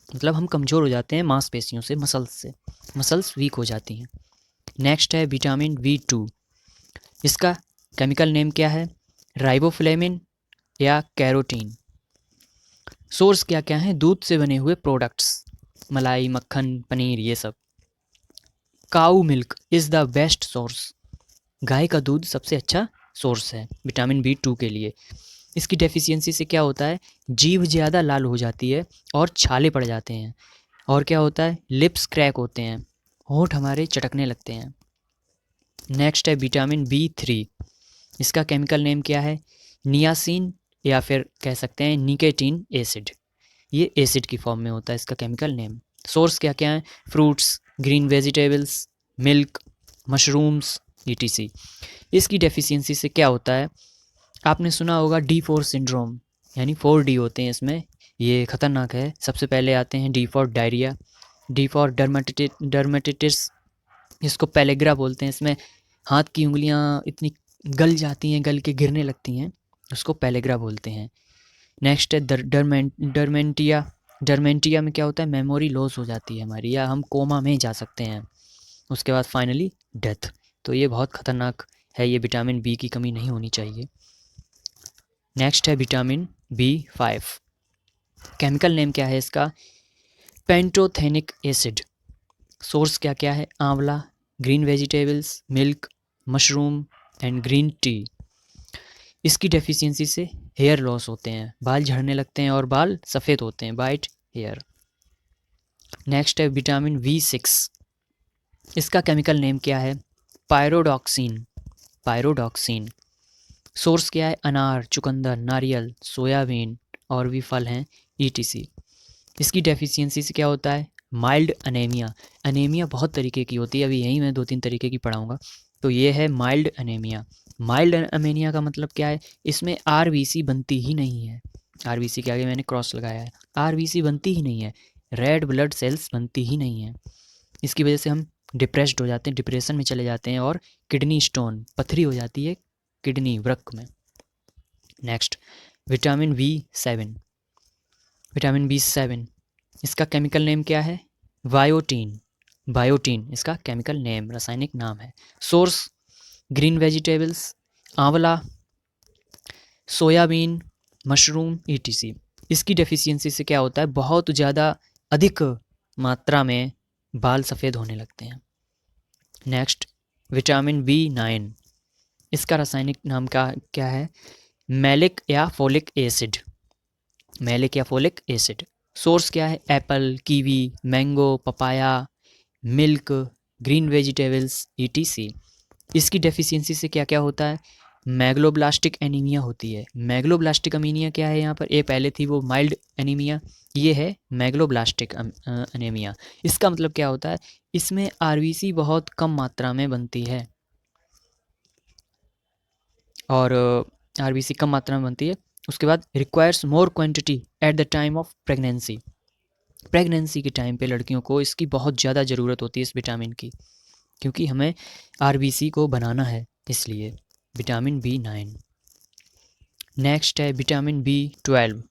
S2: मतलब हम कमज़ोर हो जाते हैं मांसपेशियों से, मसल्स वीक हो जाती हैं। नेक्स्ट है विटामिन B2। इसका केमिकल नेम क्या है, राइबोफ्लेविन या कैरोटीन। सोर्स क्या क्या है, दूध से बने हुए प्रोडक्ट्स, मलाई, मक्खन, पनीर, ये सब। Cow milk is the best source, गाय का दूध सबसे अच्छा सोर्स है विटामिन B2 के लिए। इसकी डेफिशिएंसी से क्या होता है, जीभ ज़्यादा लाल हो जाती है और छाले पड़ जाते हैं, और क्या होता है, लिप्स क्रैक होते हैं, होंठ हमारे चटकने लगते हैं। नेक्स्ट है विटामिन B3। इसका केमिकल नेम क्या है, नियासिन या फिर कह सकते हैं निकेटीन एसिड। ये एसिड की फॉर्म में होता है इसका केमिकल नेम। सोर्स क्या क्या है, fruits, green vegetables, milk, mushrooms, etc। इसकी डेफिशिएंसी से क्या होता है, आपने सुना होगा D4 सिंड्रोम, यानी 4D होते हैं इसमें, ये ख़तरनाक है। सबसे पहले आते हैं D for diarrhoea, D for dermatitis, इसको पेलेग्रा बोलते हैं। इसमें हाथ की उंगलियां इतनी गल जाती हैं, गल के गिरने लगती हैं, उसको पेलेग्रा बोलते हैं। नेक्स्ट है डरमेंटिया में क्या होता है, मेमोरी लॉस हो जाती है हमारी, या हम कोमा में जा सकते हैं। उसके बाद फाइनली डेथ। तो ये बहुत ख़तरनाक है, ये विटामिन B की कमी नहीं होनी चाहिए। नेक्स्ट है विटामिन B5। केमिकल नेम क्या है इसका, पेंटोथेनिक एसिड। सोर्स क्या क्या है, आंवला, green vegetables, milk, mushroom and green tea. इसकी डेफिशिएंसी से हेयर लॉस होते हैं, बाल झड़ने लगते हैं और बाल सफ़ेद होते हैं, वाइट हेयर। नेक्स्ट है विटामिन B6। इसका केमिकल नेम क्या है, पायरोडॉक्सिन। सोर्स क्या है, अनार, चुकंदर, नारियल, सोयाबीन और भी फल हैं, etc। इसकी डेफिशिएंसी से क्या होता है, माइल्ड अनेमिया। अनेमिया बहुत तरीके की होती है, अभी यहीं मैं 2-3 तरीके की पढ़ाऊँगा। तो ये है माइल्ड अनेमिया। माइल्ड अनेमिया का मतलब क्या है, इसमें RBC बनती ही नहीं है, RBC के आगे मैंने क्रॉस लगाया है, RBC बनती ही नहीं है, रेड ब्लड सेल्स बनती ही नहीं है। इसकी वजह से हम डिप्रेस्ड हो जाते हैं, डिप्रेशन में चले जाते हैं, और किडनी स्टोन, पथरी हो जाती है किडनी, वृक्क में। Next vitamin B7। Vitamin B7, इसका केमिकल नेम क्या है, बायोटीन इसका केमिकल नेम, रासायनिक नाम है। सोर्स ग्रीन वेजिटेबल्स, आंवला, सोयाबीन, मशरूम, etc। इसकी डेफिशिएंसी से क्या होता है, बहुत ज़्यादा अधिक मात्रा में बाल सफ़ेद होने लगते हैं। Next vitamin B9। इसका रासायनिक नाम का क्या है, मैलिक या फोलिक एसिड। सोर्स क्या है, Apple, kiwi, mango, papaya, milk, green vegetables, etc। इसकी डेफिशिएंसी से क्या क्या होता है, मैग्लोब्लास्टिक एनीमिया होती है। मैग्लोब्लास्टिक एनीमिया क्या है, यहाँ पर ये पहले थी वो माइल्ड एनीमिया, ये है मैग्लोब्लास्टिक एनीमिया। इसका मतलब क्या होता है, इसमें RBC बहुत कम मात्रा में बनती है, और RBC कम मात्रा में बनती है। उसके बाद requires more quantity at the time of pregnancy के टाइम पे लड़कियों को इसकी बहुत ज़्यादा ज़रूरत होती है इस विटामिन की, क्योंकि हमें RBC को बनाना है, इसलिए विटामिन B9। नेक्स्ट है विटामिन B12।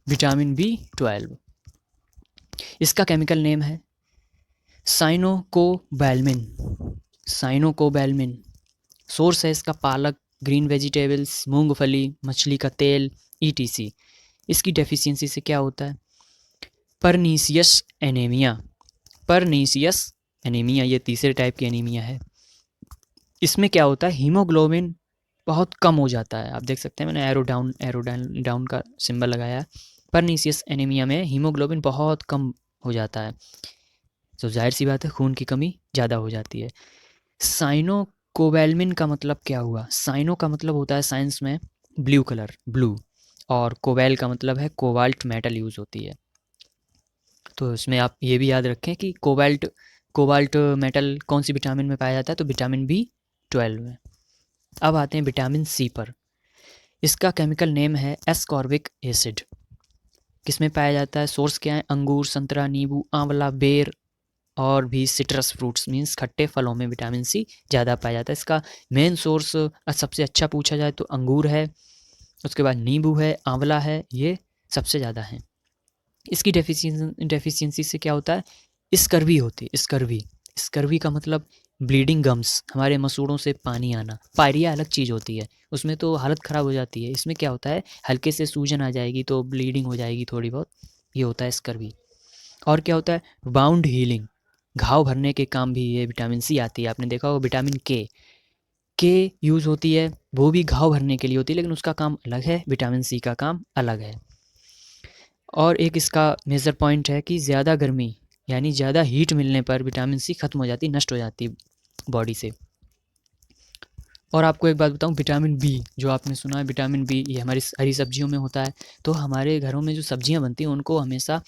S2: विटामिन B12, इसका केमिकल नेम है साइनोकोबैल्मिन। सोर्स है इसका पालक, ग्रीन वेजिटेबल्स, मूंगफली, मछली का तेल, etc। इसकी डेफिशिएंसी से क्या होता है, परनीसियस एनीमिया, ये तीसरे टाइप की एनीमिया है। इसमें क्या होता है, हीमोग्लोबिन बहुत कम हो जाता है। आप देख सकते हैं मैंने एरो डाउन का सिंबल लगाया है। परनीसियस एनीमिया में हीमोग्लोबिन बहुत कम हो जाता है, तो जाहिर सी बात है खून की कमी ज़्यादा हो जाती है। साइनो कोवैलमिन का मतलब क्या हुआ? साइनो का मतलब होता है साइंस में ब्लू कलर, ब्लू, और कोवैल का मतलब है कोबाल्ट मेटल यूज़ होती है। तो इसमें आप ये भी याद रखें कि कोबाल्ट मेटल कौन सी विटामिन में पाया जाता है, तो विटामिन B12 में। अब आते हैं विटामिन सी पर। इसका केमिकल नेम है एस्कॉर्बिक एसिड। किस में पाया जाता है? सोर्स क्या है? अंगूर, संतरा, नींबू, आंवला, बेर और भी सिट्रस फ्रूट्स मीन्स खट्टे फलों में विटामिन सी ज़्यादा पाया जाता है। इसका मेन सोर्स सबसे अच्छा पूछा जाए तो अंगूर है, उसके बाद नींबू है, आंवला है, ये सबसे ज़्यादा है। इसकी डेफिशिएंसी से क्या होता है? स्कर्वी होती है। स्कर्वी का मतलब ब्लीडिंग गम्स, हमारे मसूड़ों से पानी आना। पायरिया अलग चीज़ होती है, उसमें तो हालत ख़राब हो जाती है। इसमें क्या होता है, हल्के से सूजन आ जाएगी तो ब्लीडिंग हो जाएगी थोड़ी बहुत, ये होता है स्कर्वी। और क्या होता है? बाउंड हीलिंग, घाव भरने के काम भी ये विटामिन सी आती है। आपने देखा होगा विटामिन के यूज़ होती है, वो भी घाव भरने के लिए होती है, लेकिन उसका काम अलग है, विटामिन सी का काम अलग है। और एक इसका मेजर पॉइंट है कि ज़्यादा गर्मी यानी ज़्यादा हीट मिलने पर विटामिन सी ख़त्म हो जाती, नष्ट हो जाती बॉडी से। और आपको एक बात बताऊं, विटामिन बी जो आपने सुना है, विटामिन बी ये हमारी हरी सब्जियों में होता है। तो हमारे घरों में जो सब्जियां बनती हैं उनको हमेशा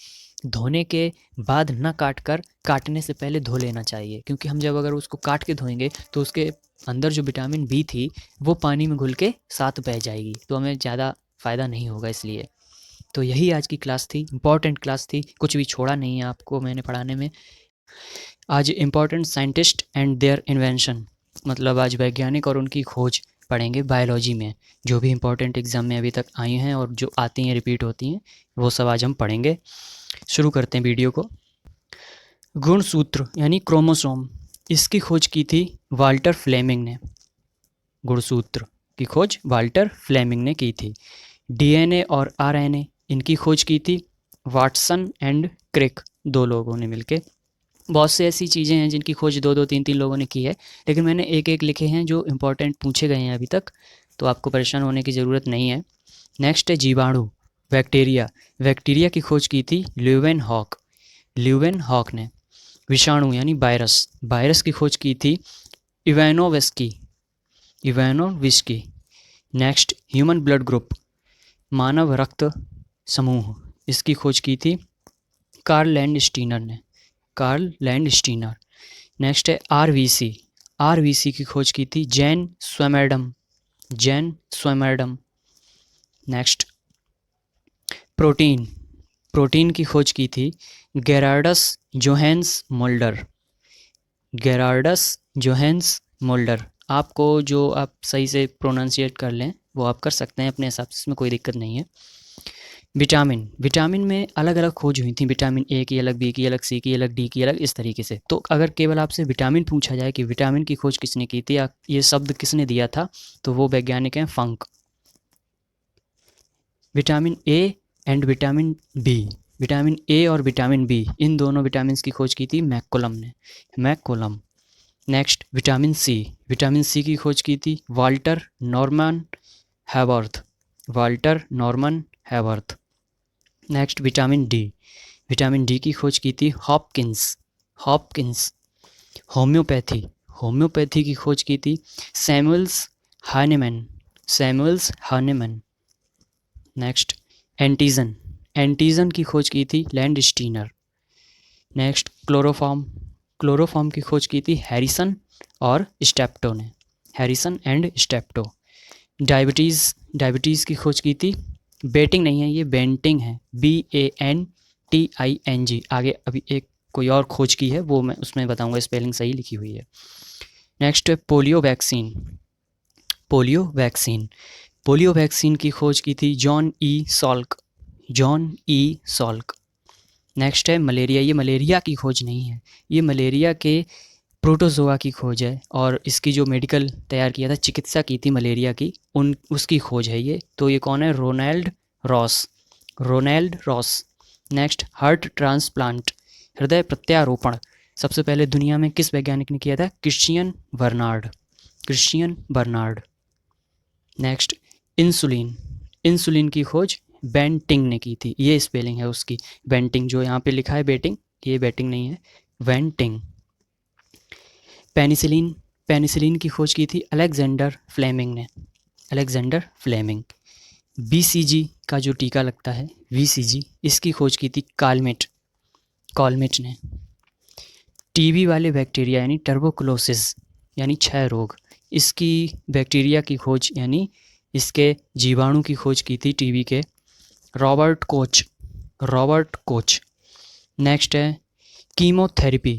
S2: धोने के बाद न काटने से पहले धो लेना चाहिए, क्योंकि हम जब अगर उसको काट के धोएंगे तो उसके अंदर जो विटामिन बी थी वो पानी में घुल के साथ बह जाएगी, तो हमें ज़्यादा फ़ायदा नहीं होगा। इसलिए तो यही आज की क्लास थी, इम्पॉर्टेंट क्लास थी, कुछ भी छोड़ा नहीं है आपको मैंने पढ़ाने में। आज important scientist and their invention, मतलब आज वैज्ञानिक और उनकी खोज पढ़ेंगे बायोलॉजी में। जो भी इम्पोर्टेंट एग्ज़ाम में अभी तक आई हैं और जो आती हैं रिपीट होती हैं, वो सब आज हम पढ़ेंगे। शुरू करते हैं वीडियो को। गुणसूत्र यानी क्रोमोसोम, इसकी खोज की थी वाल्टर फ्लेमिंग ने। गुणसूत्र की खोज वाल्टर फ्लेमिंग ने की थी। डीएनए और आरएनए, इनकी खोज की थी वाटसन एंड क्रिक, दो लोगों ने मिलके। बहुत से ऐसी चीज़ें हैं जिनकी खोज दो दो तीन तीन लोगों ने की है, लेकिन मैंने एक एक लिखे हैं जो इम्पोर्टेंट पूछे गए हैं अभी तक, तो आपको परेशान होने की ज़रूरत नहीं है। नेक्स्ट है जीवाणु, बैक्टीरिया की खोज की थी ल्यूवेन हॉक ने। विषाणु यानी वायरस की खोज की थी इवानोविस्की। नेक्स्ट ह्यूमन ब्लड ग्रुप, मानव रक्त समूह, इसकी खोज की थी कार्ल लैंडस्टीनर। नेक्स्ट है आरवीसी की खोज की थी जैन स्वैमर्डम। नेक्स्ट प्रोटीन की खोज की थी गेरार्डस जोहेंस मोल्डर। आपको जो आप सही से प्रोनाउंसिएट कर लें वो आप कर सकते हैं अपने हिसाब से, इसमें कोई दिक्कत नहीं है। विटामिन में अलग अलग खोज हुई थी, विटामिन ए की अलग, बी की अलग, सी की अलग, डी की अलग, इस तरीके से। तो अगर केवल आपसे विटामिन पूछा जाए कि विटामिन की खोज किसने की थी या ये शब्द किसने दिया था, तो वो वैज्ञानिक हैं Funk. Vitamin A and vitamin B, vitamin A और विटामिन बी, इन दोनों विटामिन की खोज की थी मैककोलम। नेक्स्ट विटामिन सी की खोज की थी Walter Norman हैवर्थ। Next vitamin D की खोज की थी हॉपकिंस। होम्योपैथी की खोज की थी सैमुअल्स हानेमन। नेक्स्ट एंटीजन की खोज की थी लैंडस्टीनर। नेक्स्ट क्लोरोफॉर्म की खोज की थी हैरिसन एंड स्टेप्टो। डायबिटीज़ की खोज की थी बेटिंग नहीं है, ये बेंटिंग है, BANTING। आगे अभी एक कोई और खोज की है, वो मैं उसमें बताऊंगा, स्पेलिंग सही लिखी हुई है। नेक्स्ट है पोलियो वैक्सीन की खोज की थी जॉन ई सॉल्क। नेक्स्ट है मलेरिया, ये मलेरिया की खोज नहीं है, ये मलेरिया के प्रोटोजोआ की खोज है, और इसकी जो मेडिकल तैयार किया था, चिकित्सा की थी मलेरिया की, उसकी खोज है ये। तो ये कौन है? Ronald Ross. Next heart transplant, हृदय प्रत्यारोपण, सबसे पहले दुनिया में किस वैज्ञानिक ने किया था? Christiaan Barnard. Christiaan Barnard. Next, insulin, insulin की खोज बेंटिंग ने की थी, ये स्पेलिंग है उसकी, बेंटिंग, जो यहाँ पे लिखा है बेटिंग, ये बेटिंग नहीं है, वेंटिंग। पेनिसिलिन, पेनिसिलिन की खोज की थी अलेक्जेंडर फ्लेमिंग ने, अलेक्जेंडर फ्लेमिंग। बीसीजी का जो टीका लगता है, वीसीजी, इसकी खोज की थी कालमेट, कॉलमेट ने। टीबी वाले बैक्टीरिया यानी टर्बोक्लोसिस यानी क्षय रोग, इसकी बैक्टीरिया की खोज यानी इसके जीवाणु की खोज की थी टीबी के Robert Koch, Robert Koch. Next है कीमोथेरेपी,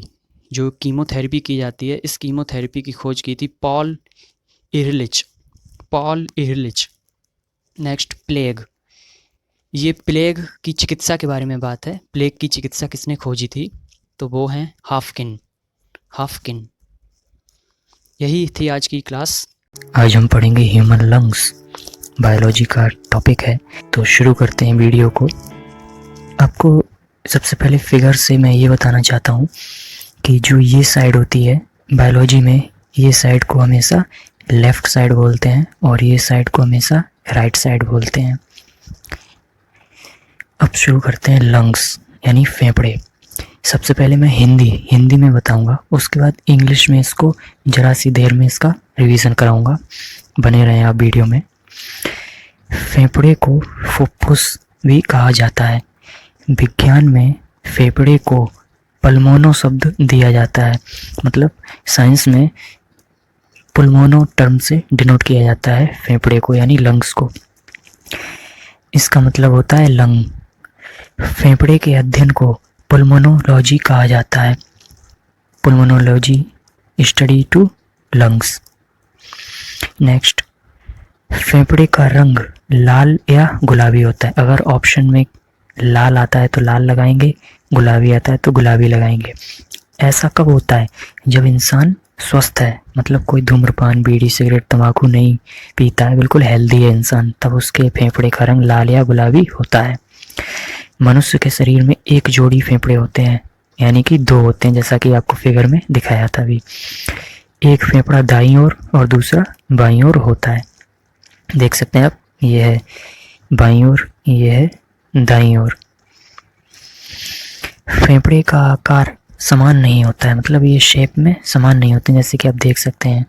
S2: जो कीमोथेरेपी की जाती है, इस कीमोथेरेपी की खोज की थी पॉल इरलिच, पॉल इरलिच। नेक्स्ट, प्लेग, ये प्लेग की चिकित्सा के बारे में बात है, प्लेग की चिकित्सा किसने खोजी थी, तो वो हैं हाफकिन, हाफकिन। यही थी आज की क्लास।
S3: आज हम पढ़ेंगे ह्यूमन लंग्स, बायोलॉजी का टॉपिक है। तो शुरू करते हैं वीडियो को। आपको सबसे पहले फिगर से मैं ये बताना चाहता हूँ कि जो ये साइड होती है बायोलॉजी में, ये साइड को हमेशा लेफ़्ट साइड बोलते हैं और ये साइड को हमेशा राइट साइड बोलते हैं। अब शुरू करते हैं लंग्स यानी फेफड़े। सबसे पहले मैं हिंदी में बताऊंगा, उसके बाद इंग्लिश में इसको जरा सी देर में इसका रिवीजन कराऊंगा। बने रहें आप वीडियो में। फेफड़े को फुफ्फुस भी कहा जाता है। विज्ञान में फेफड़े को पल्मोनो शब्द दिया जाता है, मतलब साइंस में पुल्मोनो टर्म से डिनोट किया जाता है फेफड़े को यानी लंग्स को। इसका मतलब होता है लंग। फेफड़े के अध्ययन को पुल्मोनोलॉजी कहा जाता है। पुल्मोनोलॉजी, स्टडी टू लंग्स। नेक्स्ट, फेफड़े का रंग लाल या गुलाबी होता है। अगर ऑप्शन में लाल आता है तो लाल लगाएंगे, गुलाबी आता है तो गुलाबी लगाएंगे। ऐसा कब होता है? जब इंसान स्वस्थ है, मतलब कोई धूम्रपान, बीड़ी, सिगरेट, तंबाकू नहीं पीता है, बिल्कुल हेल्दी है इंसान, तब उसके फेफड़े का रंग लाल या गुलाबी होता है। मनुष्य के शरीर में एक जोड़ी फेफड़े होते हैं, यानी कि दो होते हैं, जैसा कि आपको फिगर में दिखाया था अभी। एक फेफड़ा दाईं ओर और दूसरा बाईं ओर होता है। देख सकते हैं आप, ये है बाईं ओर, ये है दाईं ओर। फेफड़े का आकार समान नहीं होता है, मतलब ये शेप में समान नहीं होते, जैसे कि आप देख सकते हैं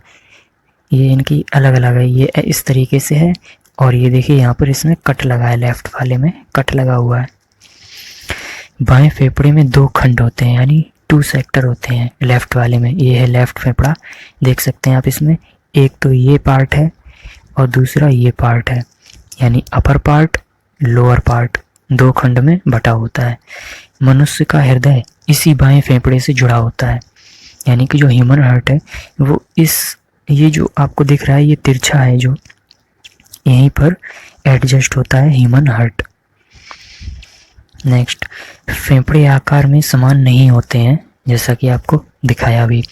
S3: ये इनकी अलग अलग है। ये इस तरीके से है और ये देखिए यहाँ पर इसमें कट लगा है, लेफ्ट वाले में कट लगा हुआ है। बाएं फेफड़े में दो खंड होते हैं, यानी 2 सेक्टर होते हैं लेफ्ट वाले में। ये है लेफ्ट फेफड़ा, देख सकते हैं आप इसमें। एक तो ये पार्ट है और दूसरा ये पार्ट है, यानी अपर पार्ट, लोअर पार्ट, 2 खंड में बटा होता है। मनुष्य का हृदय इसी बाएं फेफड़े से जुड़ा होता है, यानी कि जो ह्यूमन हार्ट है वो ये जो आपको दिख रहा है ये तिरछा है, जो यहीं पर एडजस्ट होता है ह्यूमन हार्ट। नेक्स्ट, फेफड़े आकार में समान नहीं होते हैं, जैसा कि आपको दिखाया अभी।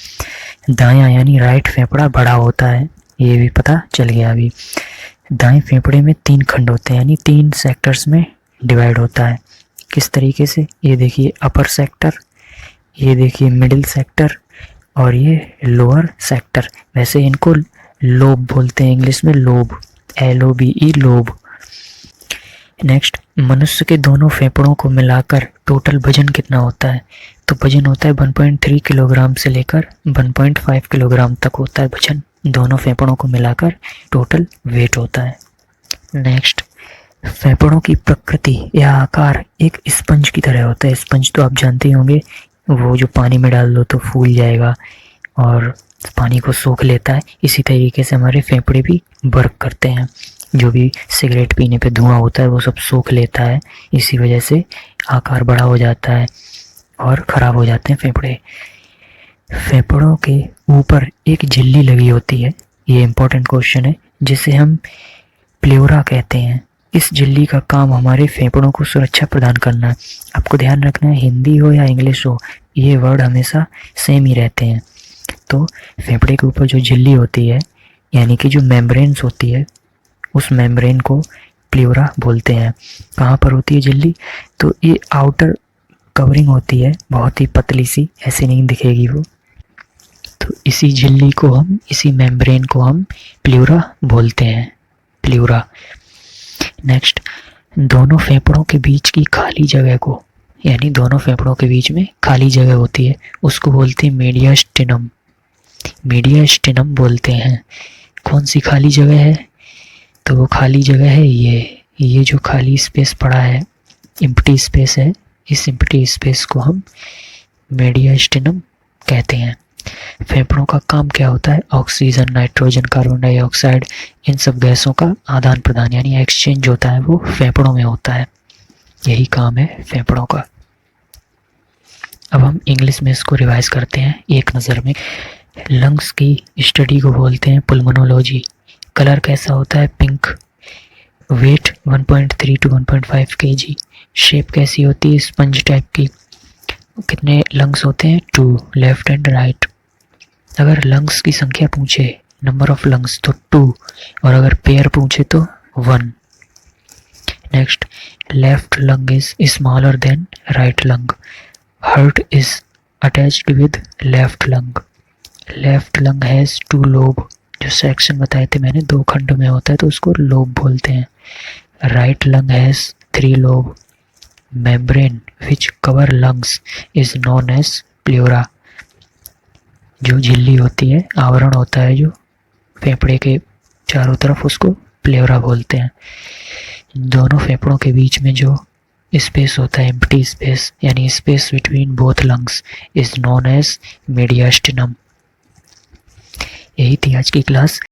S3: दायां यानी राइट फेफड़ा बड़ा होता है, ये भी पता चल गया अभी। दाएं फेफड़े में 3 खंड होते हैं, यानी 3 सेक्टर्स में डिवाइड होता है। किस तरीके से? ये देखिए अपर सेक्टर, ये देखिए मिडिल सेक्टर और ये लोअर सेक्टर। वैसे इनको लोब बोलते हैं इंग्लिश में, लोब, LOBE, लोब। नेक्स्ट, मनुष्य के दोनों फेफड़ों को मिलाकर टोटल वजन कितना होता है? तो वजन होता है 1.3 किलोग्राम से लेकर 1.5 किलोग्राम तक होता है वजन। दोनों फेफड़ों को मिलाकर टोटल वेट होता है। नेक्स्ट, फेफड़ों की प्रकृति या आकार एक स्पंज की तरह होता है। स्पंज तो आप जानते ही होंगे, वो जो पानी में डाल दो तो फूल जाएगा और पानी को सोख लेता है। इसी तरीके से हमारे फेफड़े भी वर्क करते हैं। जो भी सिगरेट पीने पे धुआं होता है वो सब सोख लेता है, इसी वजह से आकार बड़ा हो जाता है और ख़राब हो जाते हैं फेफड़े। फेफड़ों के ऊपर एक झिल्ली लगी होती है, ये इम्पोर्टेंट क्वेश्चन है, जिसे हम प्लेउरा कहते हैं। इस झिल्ली का काम हमारे फेफड़ों को सुरक्षा प्रदान करना है। आपको ध्यान रखना है, हिंदी हो या इंग्लिश हो, ये वर्ड हमेशा सेम ही रहते हैं। तो फेफड़े के ऊपर जो झिल्ली होती है, यानी कि जो मेम्ब्रेन्स होती है, उस मेम्ब्रेन को प्लेउरा बोलते हैं। कहाँ पर होती है झिल्ली? तो ये आउटर कवरिंग होती है, बहुत ही पतली सी, ऐसे नहीं दिखेगी वो। तो इसी झिल्ली को हम, इसी मेम्ब्रेन को हम प्लूरा बोलते हैं, प्लूरा। नेक्स्ट, दोनों फेफड़ों के बीच की खाली जगह को, यानी दोनों फेफड़ों के बीच में खाली जगह होती है, उसको बोलते हैं मीडियास्टिनम, मीडियास्टिनम बोलते हैं। कौन सी खाली जगह है? तो वो खाली जगह है ये जो खाली स्पेस पड़ा है, एम्प्टी स्पेस है, इस एम्प्टी स्पेस को हम मीडियास्टिनम कहते हैं। फेफड़ों का काम क्या होता है? ऑक्सीजन, नाइट्रोजन, कार्बन डाइऑक्साइड, इन सब गैसों का आदान प्रदान यानी एक्सचेंज होता है, वो फेफड़ों में होता है। यही काम है फेफड़ों का। अब हम इंग्लिश में इसको रिवाइज करते हैं एक नज़र में। लंग्स की स्टडी को बोलते हैं पुल्मोनोलॉजी। कलर कैसा होता है? Pink. Weight 1.3 to 1.5 kg। Shape कैसी होती है? स्पंज टाइप की। कितने लंग्स होते हैं? 2, लेफ्ट एंड राइट। अगर लंग्स की संख्या पूछे, नंबर ऑफ लंग्स, तो 2, और अगर पेयर पूछे तो 1। Next, left lung is smaller than right lung. Heart is attached with left lung. Left lung has 2 lobe. जो सेक्शन बताए थे मैंने, 2 खंड में होता है तो उसको लोब बोलते हैं। Right lung has 3 lobe. Membrane which cover lungs is known as pleura. जो झिल्ली होती है, आवरण होता है जो फेफड़े के चारों तरफ, उसको प्लूरा बोलते हैं। दोनों फेफड़ों के बीच में जो स्पेस होता है, एम्प्टी स्पेस यानी space between both lungs, is known as mediastinum. यही थी आज की क्लास।